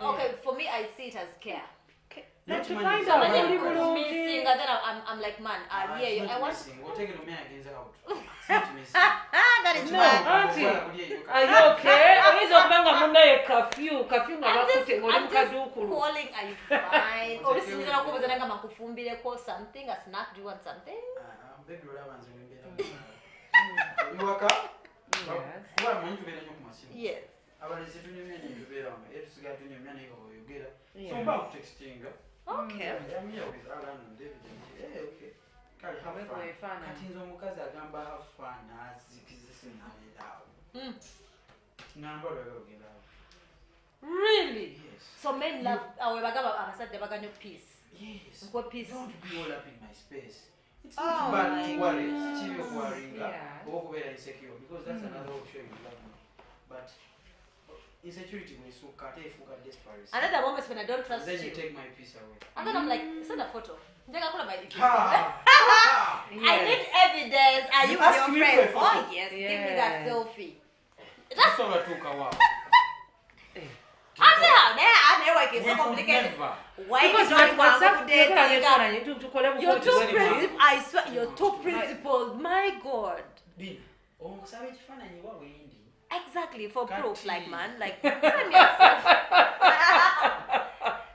Okay, for me I see it as care. Not to find out When what you people missing, and then I'm like, man, I hear you. I want. We'll take it to me against out. It's not missing. That is No, bad. auntie. Are you okay? Oyiza okubanga munda ye curfew nga bakute ngoli I'm just mukadukulu. calling, are you fine? Or is it kubuza nanga makufumbire ko something, a snack, do you want something? Baby ulabanze ngembera. You work out? Kuba mwanyi tubera nyo kumasimu. Yes. Abalezi tunyumye nyo tubera nga etusiga tunyumya nayo oyogera. So mba textinga. Okay. I'm here with Alan and David. Hey, okay. Kali have fun. Katinzo mukazi agamba have fun azikizisi nayo. Namba lwegera. Really? Yes. So men love our bagaba abasajja baganya peace. Yes. Mko peace. Don't be all up in my space. It's not bad to worry. It's chill of worrying. Or very insecure because that's another option you love me. But insecurity when so cut if you got desperate. Another moment when I don't trust then you. you take my peace away. And then I'm like, send a photo. Ha! I need evidence. Are you with ask me your for a friends? photo. Oh yes, give me that selfie. That's all I took a while. I never it's so We could complicated. never. Why Because you don't want WhatsApp to date? You're too very principled. I swear, you're too principled. My God. Bin. Oh, sabe chifananyi wa wendi. Exactly, for Can't proof, see. like man, like send me a selfie.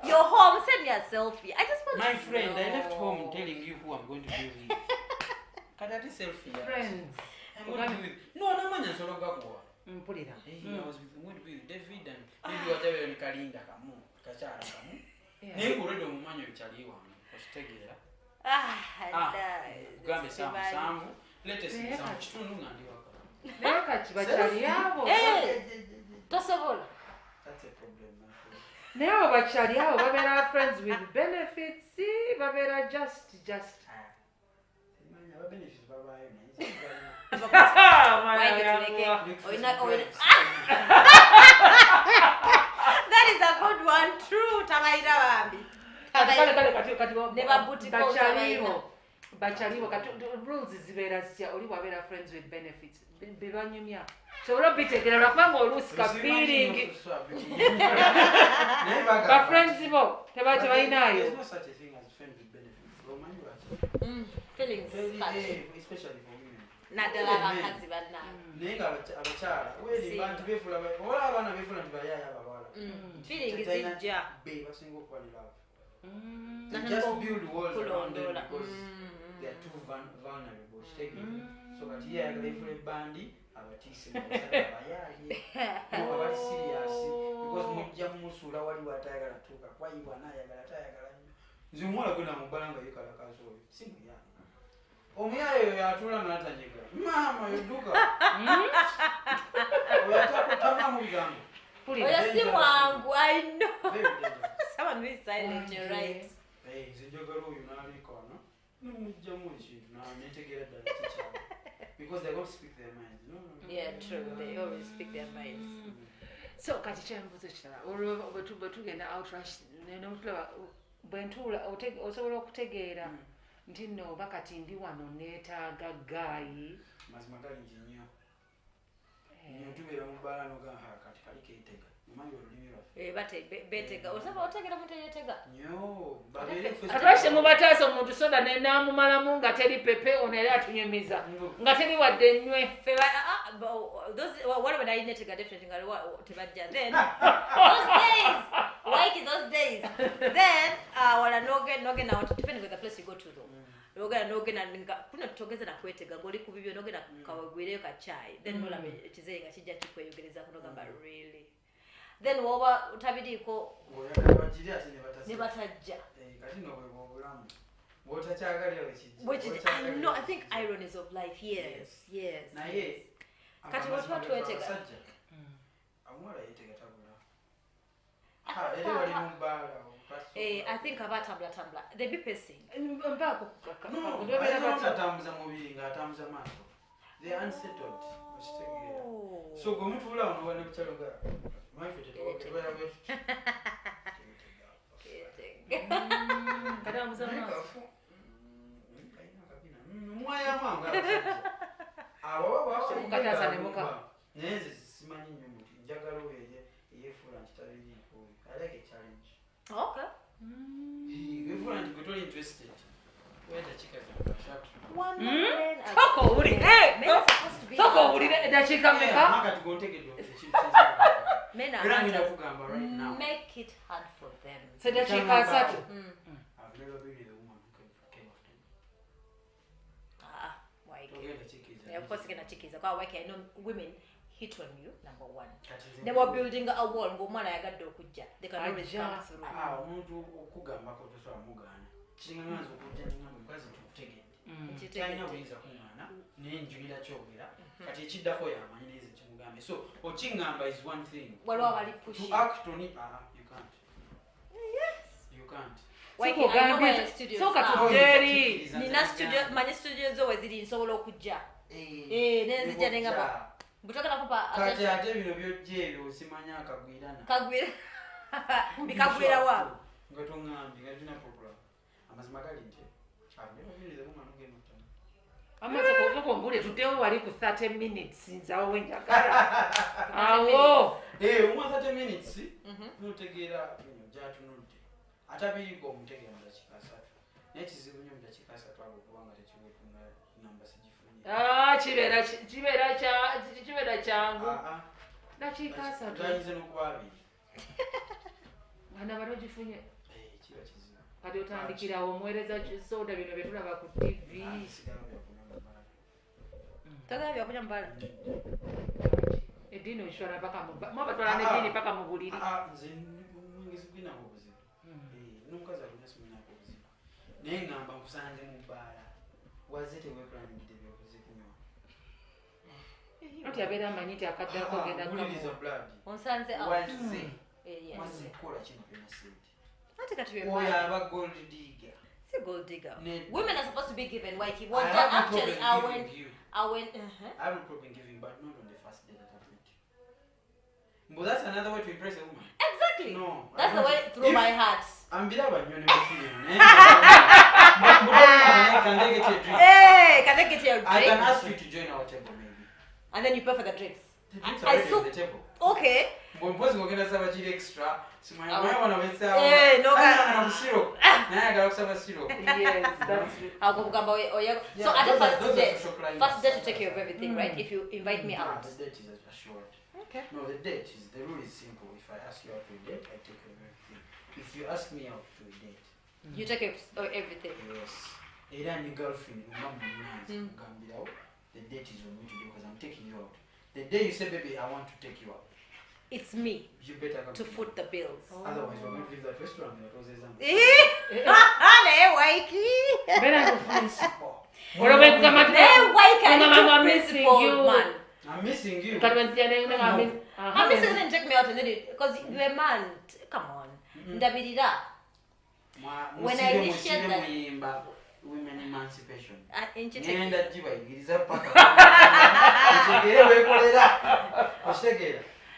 You're home, send me a selfie. I just want My to friend, know. I left home telling you who I'm going to be with. Kadati selfie. Friends. I'm going to be with. No, no man solo gakuwa. Mpulira. Hey, I was going to be with David and maybe whatever ni kalinda kamu, kachara kamu. Ni kuredo mumanyo chaliwa. Kustegeera. Gambe samu. Latest samu chitundu ngandiwa. Leka kibachali abo. Tosobola. That's a problem, my friend. Naye abo bachali abo babeera friends with benefits, babeera just. Manya ba benefits babayo That is a good one. True. Tabaira bambi. Bachaliwo kati rules zibeera zitya oli bwabeera friends with benefits bebanyumya sobola obitegera lwakubanga oluusika feeling bafriends bo tebalinayo Feelings. especially for women. Naddala abakazi bannange. Naye nga abakyala werimba nti beefula oba abaana beefula nti bayaaya abawala Feelings zijja. be basinga okuba ne love. They just build walls around them because they are too vulnerable. So kati ye ayagala efula ebbandi abatiise abayaaye abali serious because mujja mumusuula wali watayagala tuuka kwayibwa naayagala tayagala nnyo nze omuwala gwe namubala nga yekalakazi oyo si muyaaye omuyaaye oyo yatuula n'atanyega maama yodduka oyo atava mu bigambo Oyo si mwangu, I know. very dangerous. Someone who is silent, you're right. nze njagala oyo n'aliikaana nomujjamu ekintu netegeera ddala kikyalo because they don't speak their minds. No. Yeah, true. They always speak their minds. So kati kyembuzo kirala olwo bwe tugenda outrush netulaba bwentuula osobola okutegeera nti nno oba kati ndi wano neetaaga gaayi mazima galingi nnyo tubeera mu bbaala nogaa kati kali keetega omanyi olulimi lwaffe Betega. Osaba otegera muntu yeetega. nnyo atwashe mu bataasa omuntu soda nenamumalamu nga teri pepe ono yali atunyumiza nga teri wadde nnywe What when I need to get different then those days, like those days, then wala noge na depending on the place you go to though. Noge na kuna tutogeza na kwetega ngoli kubibyo noge na kawagwire ka chai then nola chize nga kijja kikweyogereza kunoga really then woba utabidiko oyagala ate ne batajja kati no bwe bwobulamu bw'otakyagalira which is I think ironies of life. Yes. naye Kati watu twetega amuwala yeetega tabula era wali mu bbaala I think abatambula they be pacing. Mpako no atambuza mubiri nga atambuza maaso they are unsettled. So go mutula ono bane kuchaloga mafete to kada muzama mwaya manga abo mukataza ne muka neze simanyi nyo njagalo yefula nkitabiri ko I like a challenge. Okay. If you want to get interested, where the chicken is One man. Toko uri. Hey, men are supposed to be. Toko uri da chika meka. Maka to go take it. Men are right now. Make it hard for them. So da chika satu. I've never been with a woman who came after me. Why? Yeah, of course, gonna chickies. I know women hit on you. Number one. They were building a wall. Go man, I got dokuja. They can always come through. Umuntu okugamba ko toswa mugana. Chinganzo kujja nyambo because to take it. China winza kumana. Nenjulira kyogera. Kati ekiddako yamanyi neze kimugambe. So ochingamba is one thing. To act on it, you can't. Yes. You can't. Why can't I know my studio? So katuderi. Nina studio, many studios zo weziri nsobola okujja. Nenzija nengamba. Butoka nakupa kati ate bino byojje ebyo simanya akagwirana. Kagwira. Bikagwira wa. Ngatongambi ngatina program. Amazima gali nje. Abyo woman who came after me. Amaze ko mbule tudeo wali ku 30 minutes nzawo wenjagala. Awo. 30 minutes. Notegera bino jatunudde. Atabiri ko mutegera ndakika 3. Nekizibu nnyo ndakika 3 kubanga tekiwetunga namba sigifunye. Chibera changu. Ndakika 3. Tayinze nokubabiri. Ana barojifunye. Chiba kizibu. Kati otandikira omwereza soda bino betulaba ku TV. Tagabya byakunya mbala. Edino ishwara paka mwaba twala ne dini paka mubuliri. Nze ngizibina obuzibu. Nunkaza kunyasumina obuzibu. Nengamba nkusanze mu bala. Wazete we plan ngide obuzibu nyo. Ati abera manyiti akaddako genda kamu. Onsanze out. Wazi. Yes. Masikola kino pena sente. Ati kati we oya aba gold digger. It's a gold digger. Women are supposed to be given Ykee. Well, actually I went. I will probably give him, but not on the first day that I met you. But that's another way to impress a woman. Exactly. No. That's the way through my heart. I'm Bilaba, you know, can they get you a drink? Hey, can they get you a drink? I can ask you to join our table, maybe. And then you pay for the drinks. The drinks are ready on the table. Okay. When boys go get us a extra, so my one of it's no, syrup. Now I got some syrup. Yes, that's it. I'll go so at the first day to take care of everything, right? If you invite me out. The date is assured. Okay. No, the rule is simple. If I ask you out to a date, I take care of everything. If you ask me out to a date, you take care of everything. Yes. Either my girlfriend, the date is on me today because I'm taking you out. The day you say, baby, I want to take you out, it's me. You better come to foot the bills. Otherwise, we're going to leave that restaurant. Ykee. Benda principal. I'm missing you, man. I'm missing you. I'm missing and take me out and then because you're a man. Come on. When I initiated that. Women emancipation.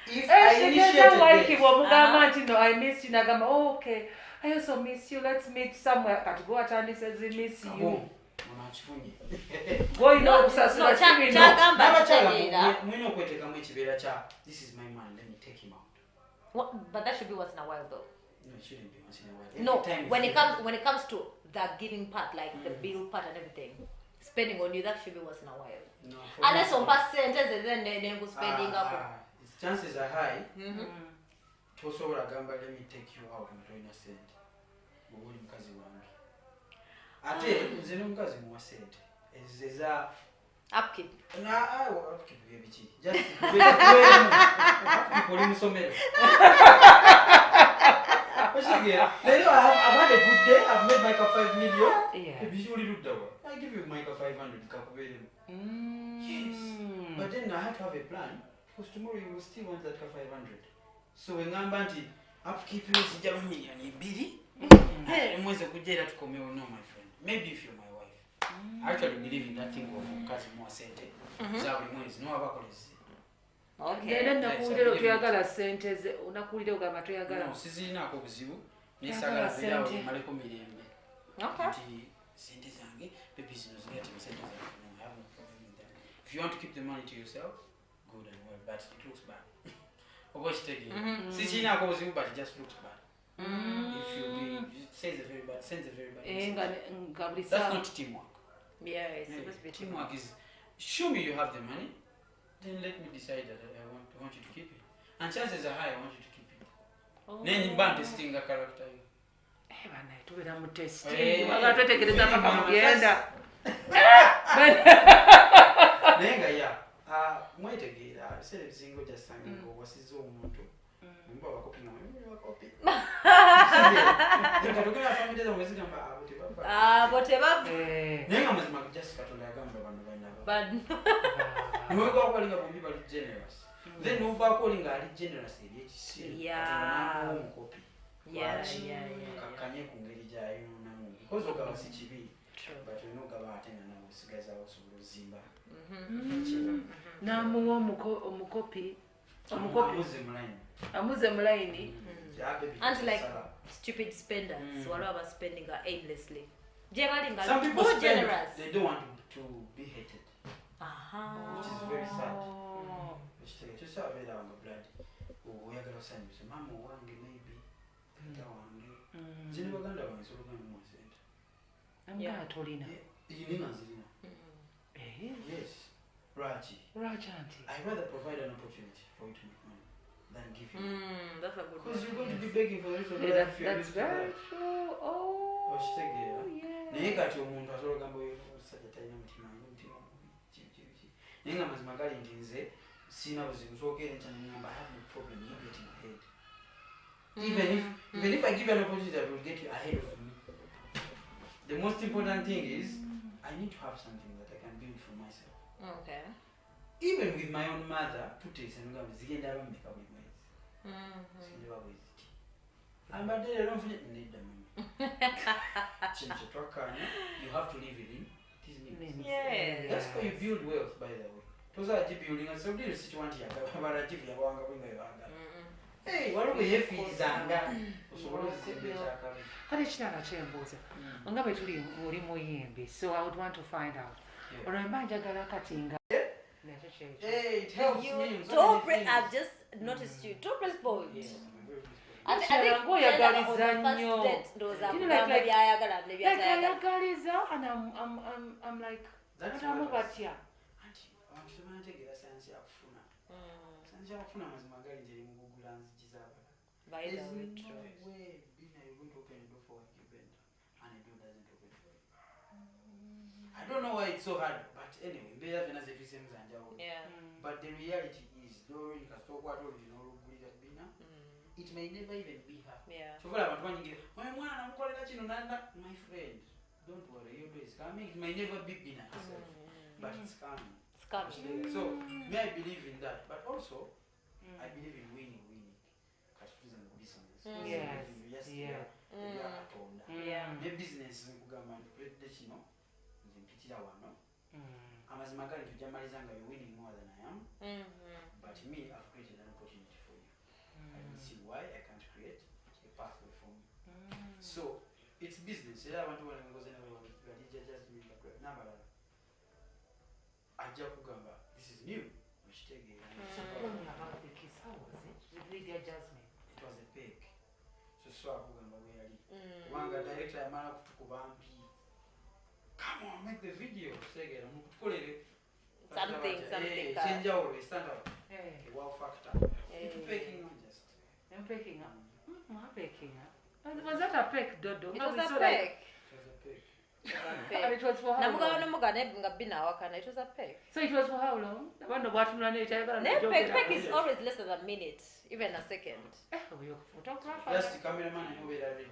If I initiated no, I miss you. Nagama, oh, okay. I also miss you. Let's meet somewhere. Got go and he says he miss you. Boy, no, this is my man. Let me take him out. What? But that should be once in a while, though. No, it shouldn't be once in a while. No, when it comes to the giving part, like the bill part and everything, spending on you, that should be once in a while. No, unless on percentage, then go spending up. Chances are high. Also, let me take you out and join a cent. Ate nzino mukazi muwa sente ezeza upkeep na upkeep yebichi just kuli musomero Oshigera lero I've had a good day. I've made Micah 5 million. Yeah. Usually look that way. I give you Micah 500 kakubele. Yes. But then I have to have a plan because tomorrow you will still want that 500. So when I'm banti upkeep is $1 million. Mweze kujera tukomewo no my friend. Maybe if you're my wife. I actually believe in that thing of kazi mwa sente. Za buli mwezi no abakolezi. Okay. Nene nakuulira tuyagala sente ze unakuulira ogamba tuyagala. No, sizinaako buzibu. Nisagala byawo maleko mirembe. Okay. Sente zange the business get sente zange. No, I have no problem with that. If you want to keep the money to yourself, good and well, but it looks bad. Sizinaako buzibu, but it just looks bad. If you be, it says a very bad, sends a very bad. That's not teamwork. Yeah, it's supposed to be teamwork. Is show me you have the money, then let me decide that I want you to keep it. And chances are high I want you to keep it. Then you ban testing the character. Bana tubera mu testing. Waga twetegereza paka mugenda. Nenga ya. Mwetegeera sele bizingo just sanging go wasizo omuntu. Mumba bakopinga bakopi. Tukatokera family zo mwezi gamba abote baba. Bote baba. Nenga mazima just katonda yagamba bano bana. But no go calling about people generous. Then no ba calling ali generous ebyekisi. Yeah. Yeah. Kakanye kungeri jayo namu. Because oga si chibi. But we know gaba atena na musigaza osobola zimba. Namuwa omukopi. Amuze mulaini. And like stupid spenders, whatever spending are aimlessly. Some people spend, generous. They don't want to be hated. Which is very sad. Just have it on the blood. We are going to send you some mama wangi maybe. Jini waganda wangi so luganda mwa sente. Amga tolina. Yinina zilina. Yes. Raji. Rajanti. I'd rather provide an opportunity for you to make money than give you. That's a good one. Because you're going to be begging for the rest of your life. That's very true. Oh. Yeah. Naye kati omuntu asobola gamba omusajja talina mutima mubi. Naye nga mazima gali nti nze sina buzibu sookere nti ngamba I have no problem you getting ahead. Even if I give you an opportunity that will get you ahead of me. The most important thing is I need to have something that I can build for myself. Okay. Even with my own mother, tutese ngamba zigenda abameka buli mwezi. Sindeba bweziti. Ambadde don't forget nedda mama. You have to live within these means. Yeah. That's how you build wealth, by the way. Those are building and so little situation here. Hey, what are we fees and kale kirala kyembuuza nga bwe tuli muli muyimbi, so I would want to find out olwo mba njagala kati nga hey, it helps me. I've just noticed you. Don't respond. I think ayagaliza and I'm like that's what batya by the way, Benda you're going to open a door for Benda and a door doesn't open for you. I don't know why it's so hard, but anyway, yeah. But the reality is, though you can talk what you know, it may never even be her. Yeah. So, my friend, don't worry, your day is coming. It may never be Bina herself, but it's coming. It's coming. So, may I believe in that, but also, I believe in winning. Yes. Yeah. Yeah. Business amazimagari tujamalizanga you're winning more than I am. But me, I've created an opportunity for you. I don't see why I can't create a pathway for me. So it's business. I want to go just doing the great number. This is new. It was a peg. So Wanga director amana kutukubambi. Come on, make the video. Something. Change our way, stand up. Wow factor. Keep picking on just. I'm picking up. I'm picking up. Was that a pick, Dodo? It was a peg. It was a peg. And it was for how long? It was a peg. So it was for how long? I wonder what Peg is always less than a minute, even a second. Just the cameraman and over there ready.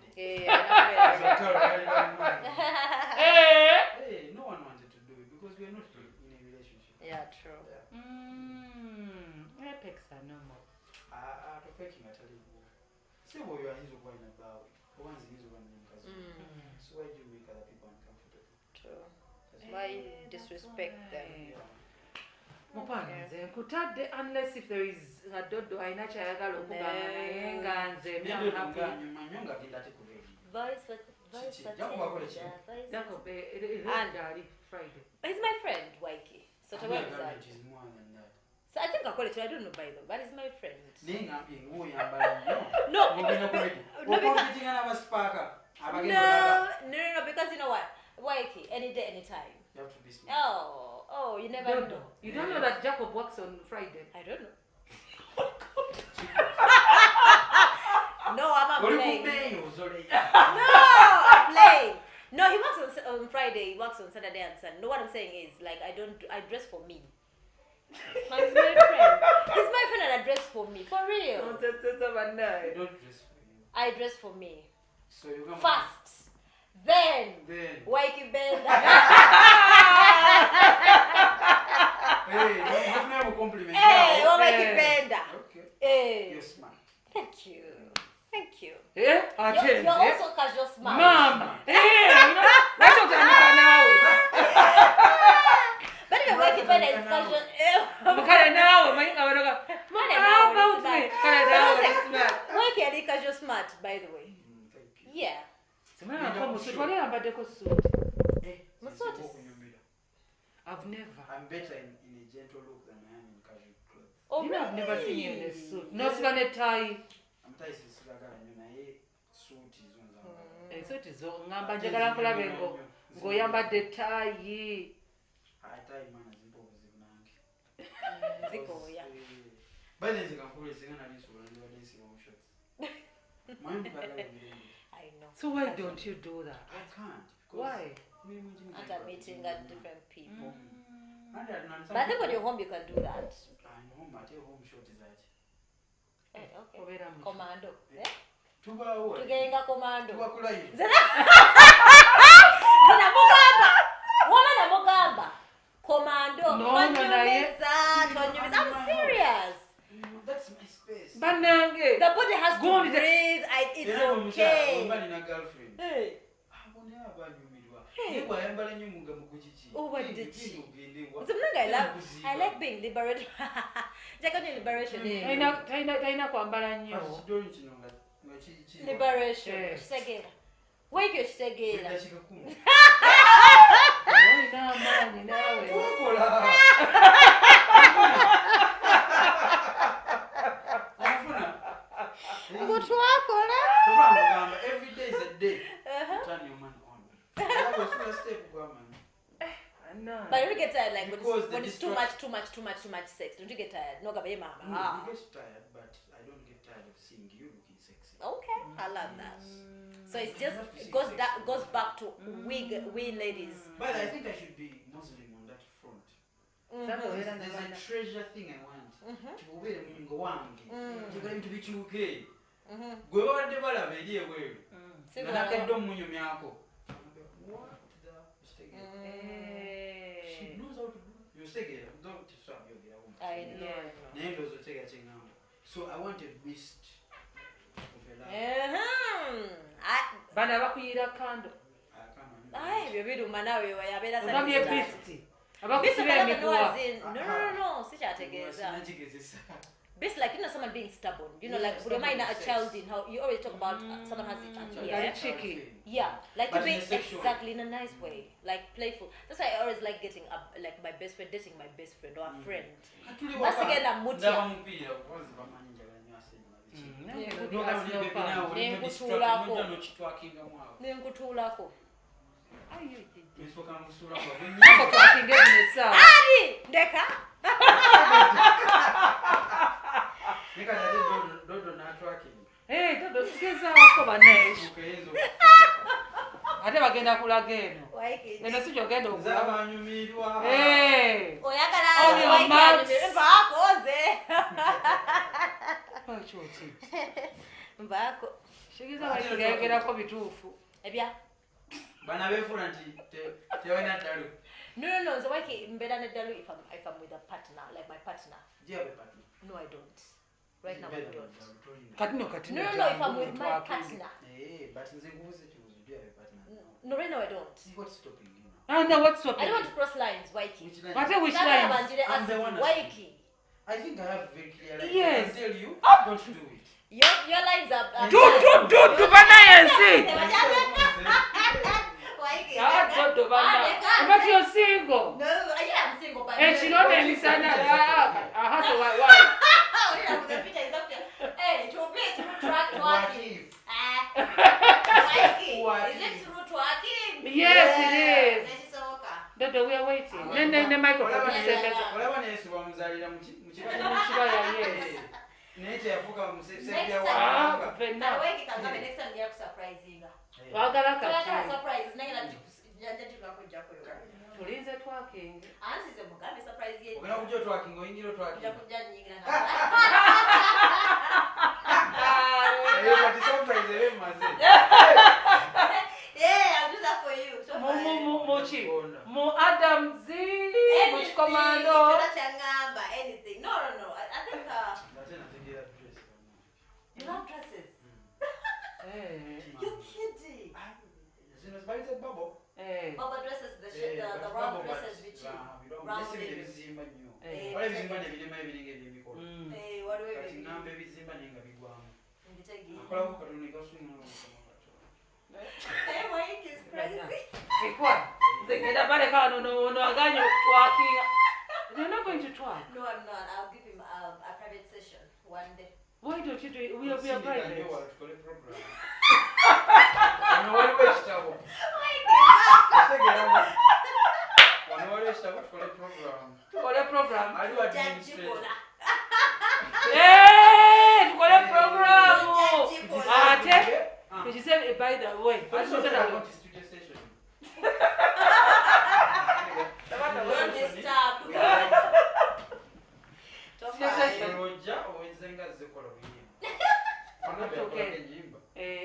Hey, no one wanted to do it because we are not in a relationship. Yeah, true. Epics are normal. Pecking at a little. Sebo you are his one about. Once he's one because. So why do you make other people uncomfortable? True. Why disrespect them? Mupanze nkutadde unless if there is a dodo ayina kyayagala okugamba naye nga nze manyonga genda tekubegi. Ali Friday. He's my friend, Ykee. So to where is that? It is more than that. So I think I call it. I don't know by the way, but he's my friend. No, because you know what? Ykee, any day, anytime. You have to be smart. Oh, you never know. You don't know that Jacob works on Friday? I don't know. No, I'm playing. No, I'm playing. No, he works on Friday. He works on Saturday and Sunday. No, what I'm saying is like I dress for me. He's my friend. He's my friend and I dress for me. For real. You don't dress for you. I dress for me. So you come First. Then. Ykee Benda. Hey, don't have a compliment. Hey, Ykee Benda. Okay. Hey. You're smart. Thank you. Thank you. Yeah, You're also casual smart. Mama. That's what I'm now. But even Ykee Benda is casual. Ykee and casual smart, by the way. Thank you. Yeah. I've never. I'm better in a gentle look than I am in casual clothes. Oh, You know, I've never seen you in a really? suit. No tie. I'm tired of suit is on the Suit is ngamba njagala nkulabe ng'oyambadde taayi. tie man zimpovu zibunange. Zikoya. By then zikamkule zingana lisula ndiba densiba mu shots. Mind bagala I know. So why don't you do that? I can't. Why? At a meeting at different people. But But I think when you're home you can do that. I'm home, I tell home shot is that. Okay. Commando. Tuba Tugenga commando. Tuba kulayi. Zina mugamba. Woman na mugamba. Commando. No, I'm serious. That's my space. Banange. The body has Go on, to breathe. It's okay. Girlfriend. Hey. Hey. Oh, what did she? I like being liberated. Liberation. Taina kwambala nnyo. Liberation. Kitegera. Wekyo kitegera. Olina amaanyi naawe. Kutwakola. Every day is a day. Turn your man on. That was first step, woman. No. But you don't get tired like when it's too distract- much sex. Don't you get tired? No, gabe mama. You get tired, but I don't get tired of seeing you looking sexy. Okay, I love that. So it's just it goes back to we ladies. But I think I should be Muslim on that front. There's a treasure thing I want. You're going to be too gay. Go over the bala idea where. She knows how to do. You say don't stop your I know. So I want a beast of a Bana bakuyira kando. Ay, baby, manawe wayabera sana. Ugambye beast. Abakusiba emiguwa. No, sichategeza. Basically, like, you know, someone being stubborn. You know, like, remind a child in how you always talk about someone has it. Very cheeky. Yeah, like But to be in a sexual exactly in a nice way, like playful. That's why I always like getting up, like my best friend, dating my best friend or a friend. That's again a mutia. Nengutulako. Ari, Deka. Hey, dodo sikiza wako banesh. Ate bagenda kulaga eno. Eno si gyogenda okulaba. Hey. Oyagala Ykee bakoze. Pachoti. Mbako. Sikiza bagegerako bituufu. Ebya. Bana befuna nti tewena dalu. No. So Ykee mbeda ne dalu if I'm with a partner, like my partner. Do you have a partner? No, I don't. right now I don't. Katino. No, if I'm with my partner. But in Zinguzi, do you have a partner? No, right now I don't. What's stopping you? No, what's stopping? I don't want to cross lines, Ykee. Which line? Which lines? I'm the one Ykee. I think I have very clear lines. Yes. I can tell you, don't do it. Your lines are... Do, Banayensi. Ykee. But you're single. No, yeah, I'm single, but... And she don't understand that. I have to why? Hey, to be through track to What Ykee. if? Ykee. What Is it if? through to Ykee? Yes, it is. Then she's okay. Dodo, we are waiting. Then microphone. Olaba nesu bamuzalira mu Muchibaya, yes. Nete yafuka musevya Next wa time, Ykee can come next time, you have surprising. Wagala Tulakala kati. surprises, naye nga tulize Tulinze twakinge. ansize mugambe surprise ye. ogenda kujja otwakinga oyingira otwakinga Kujja nyingira na. kati surprise ebe mumaze Yeah, I'll do that for you. So Mochi. Mo Adam Z. Mochi commando. Anything. No. I think you love dresses. You're kidding. zinozibaliza babo Baba dresses, the round dresses which round ebizimba nnyo wala ebizimba nebirema ebiringa ebyemikono what do kati we ngamba ebizimba naye nga bigwamu mean? akolako katonda ekasumula Hey, Ykee is crazy. Ekwa. Zegeda pale kano no aganye twakinga. You're not going to try. No, I'm not. I'll give him a private session one day. Why don't you do it? We'll be a private. Tukole program. Tukole program. Ate. She said by the way. Don't disturb.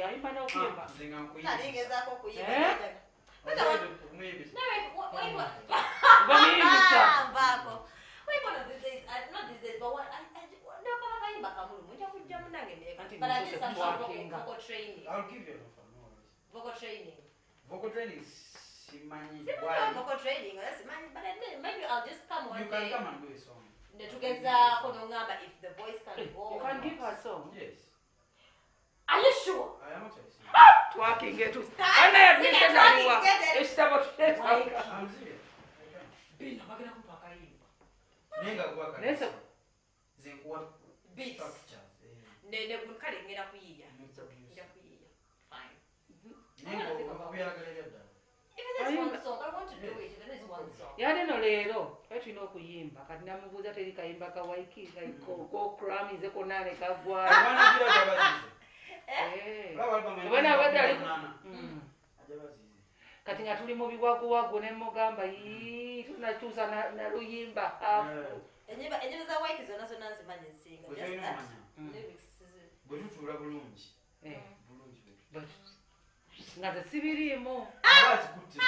Ayimba na okuyimba. Kalingezako kuyimba. Bamiyimbisa. Mbako. Wait, one of these days, not these days, but what I no kama kayimba kamulu. Muja kujja munange ndeka. But I did some vocal training. I'll give you an offer, no worries. Vocal training. Vocal training is Simani. Vocal training, that's mine. But maybe I'll just come one You can day. come and do a song. Together, konongamba if the voice can go. You can give her a song. Yes. Are you sure? I am actually singing. Twakinge tu. Ana yabisha aliwa. Eshitabo tuteka. I'm serious. Benda bagenda kupaka yimba. Nenga kuwaka. Nesa. Zenkuwa Beats. structures. Ne kale ngera kuyiya. Ngera kuyiya. Fine. Nenga okubyagalira ddala. Even this one song, I want to do it. Even this one song. Yale no leero tulina okuyimba kati namubuuza teri kayimba ka Ykee ko kramize konane kagwa. Abana kira jabazize. Bwana abadde ali Ajabazize. kati nga tuli mu biwaguwagu ne mugamba yii tunakyusa na luyimba afu. Enyimba za Ykee zonna nzimanyi nsinga. Just that. Bwe tutuula bulungi. Bulungi. Nga tesibiriimu. Abazikutte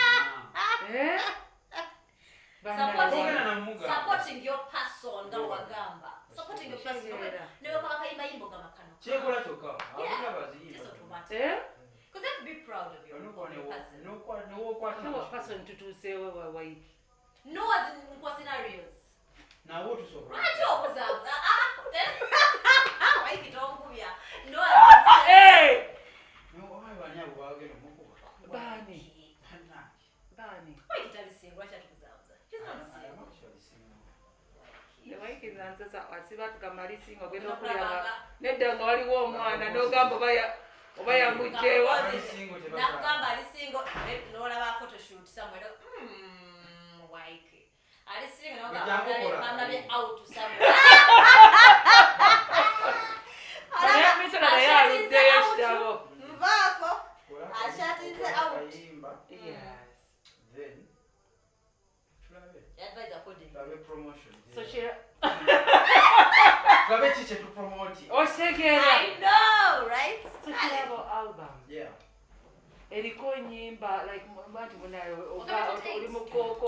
Supporting your person nga wagamba. Supporting your person. Newe kwa kayimba yimbo nga makano. kyekola kyokka abula baziyimba. Just automatic. Eh? Because you have to be proud of your person. Person tutuuseewo wa Ykee. No as in kwa scenarios. Nawo tusobola. Right opposite. Ykee tongubya. No as in Hey! Bani abo baagenda omukuba. Bani. Ykee talisinga lwaki atukuzabuza. She's not single. Ykee nansasa asiba tukamalisinga ogenda okulaba nedda nga waliwo omwana n'ogamba oba yamugjeewo. Nakugamba ali single n'olaba photoshoot somewhere. Ykee. Ali single n'ogamba bamulabye out somewhere. Misona naye aluddeyo ekitabo. Mvaako. Ashatize out. Yes. Then tulabe. Advise according. Tulabe promotion. So she Tulabe chiche tu promote. Oshegera. I know, right? So she have an album. Yeah. Eriko nyimba like mbanti munayo Oga oli mukoko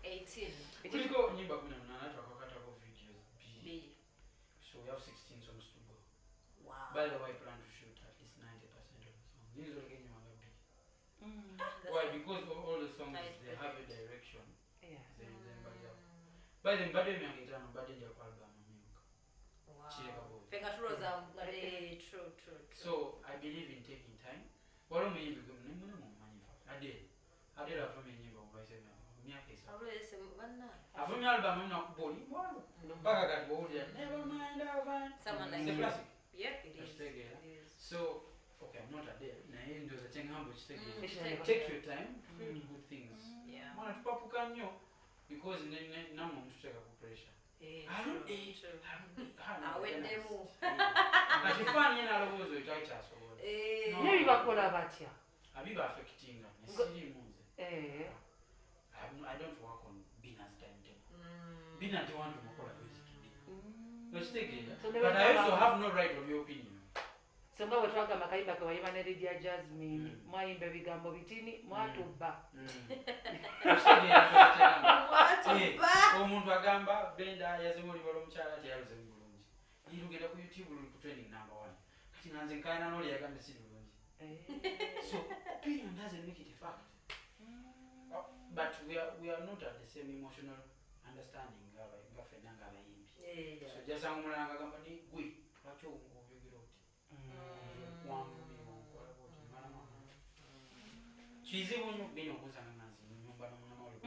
18. Kuliko nyimba 18 twakakatako videos B. So we have 16 songs By the way, I plan to shoot at least 90% of the songs. These are getting why? Because all the songs they have a direction. Yeah. By the way, I'm going to album. True. So I believe in taking time. What am I become? I did have a many of my album. Never mind, someone like it's a classic. Yep, it is. So, okay, I'm not a day. Take your time, do good things. Yeah. Because now I'm to take a pressure. Nebi bakola batya? Affecting I don't work on Bina's timetable. Bina don't want to call a but I also have no right of your opinion. So nga bwe twagamba kayimba ke wayimba ne Lydia Jasmine mwayimba ebigambo bitini mwatubba omuntu agamba Benda yazimulibwa omukyala teyaluze bulungi yirugenda ku YouTube ku trending number 1 kati nanze nkayana n'oli yagambe si bulungi so opinion doesn't make it a fact. But we are not at the same emotional understanding so just amulanga agamba ni gwe lwaki oyogera oti kizibu nnyo bino okuzanga nansi nyumba n'omunyama oli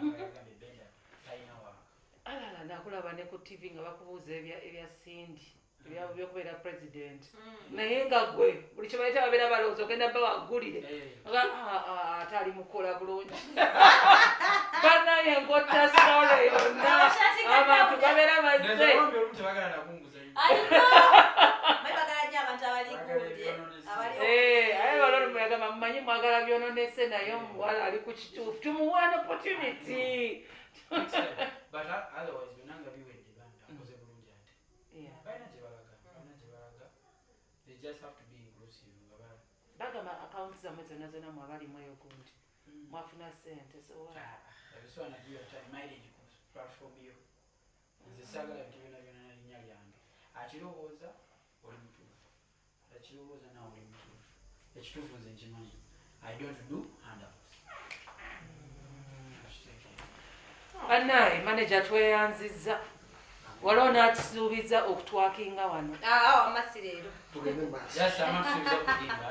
Benda talina waka alala nakulaba ne ku TV nga bakubuuza ebya Cindy ebyokubeera president naye nga gwe buli kyebaleta babeera balowooza ogenda bba waggulire ate ali mukola bulungi banaye ngotta sole yonna abantu babeera bazze aye balolo muyagamba mumanyi mwagala byononese naye omuwala ali ku kituufu tumuwa an opportunity. But otherwise benanga biwedde banda akoze bulungi ate balina gye balaga they just have to be inclusive bagamba accounts zammwe zonna mwabalimu eyo gundi mwafuna sente ebiswana giyo time mileage ku platform yo nze saagala bintu byonna nalinnya lyange akirowooza oli mutuufu akirowooza nawe oli mutuufu ekituufu nze nkimanyi I don't do handouts. Banaye manager tweyanzizza waliwo n'akisuubiza okutwakinga wano amasirero just amasuubiza okugimba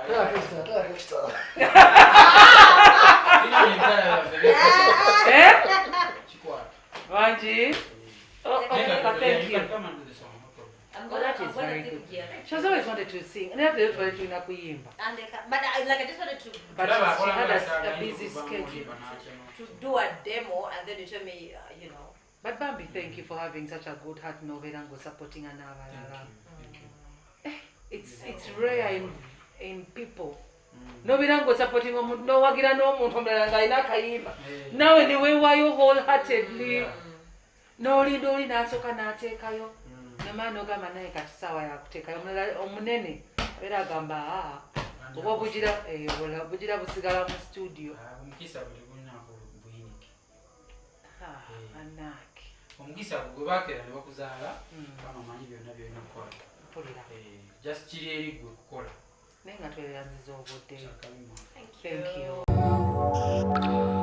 wangi thank you. That is very good. She has always wanted to sing. And after that, she wanted to but I just wanted to. But she had a busy schedule. To do a demo and then you tell me, you know. But Bambi, thank you for having such a good heart novelango supporting another. It's rare in people. Novelango supporting no wagira no muntu mlanga ina kayimba. Now anyway why you wholeheartedly no lidoli nasoka natekayo. Namano gamba naye kati sawa ya kutekayo omunene era gamba oba bugira busigala mu studio. Omukisa buli gunnako buyinike. Anaki. Omukisa gwe bakera ne bakuzaala kama manyi byonna byonna kukola. Just kiri eri gwe kukola. Naye nga tweyanziza obudde. Thank you.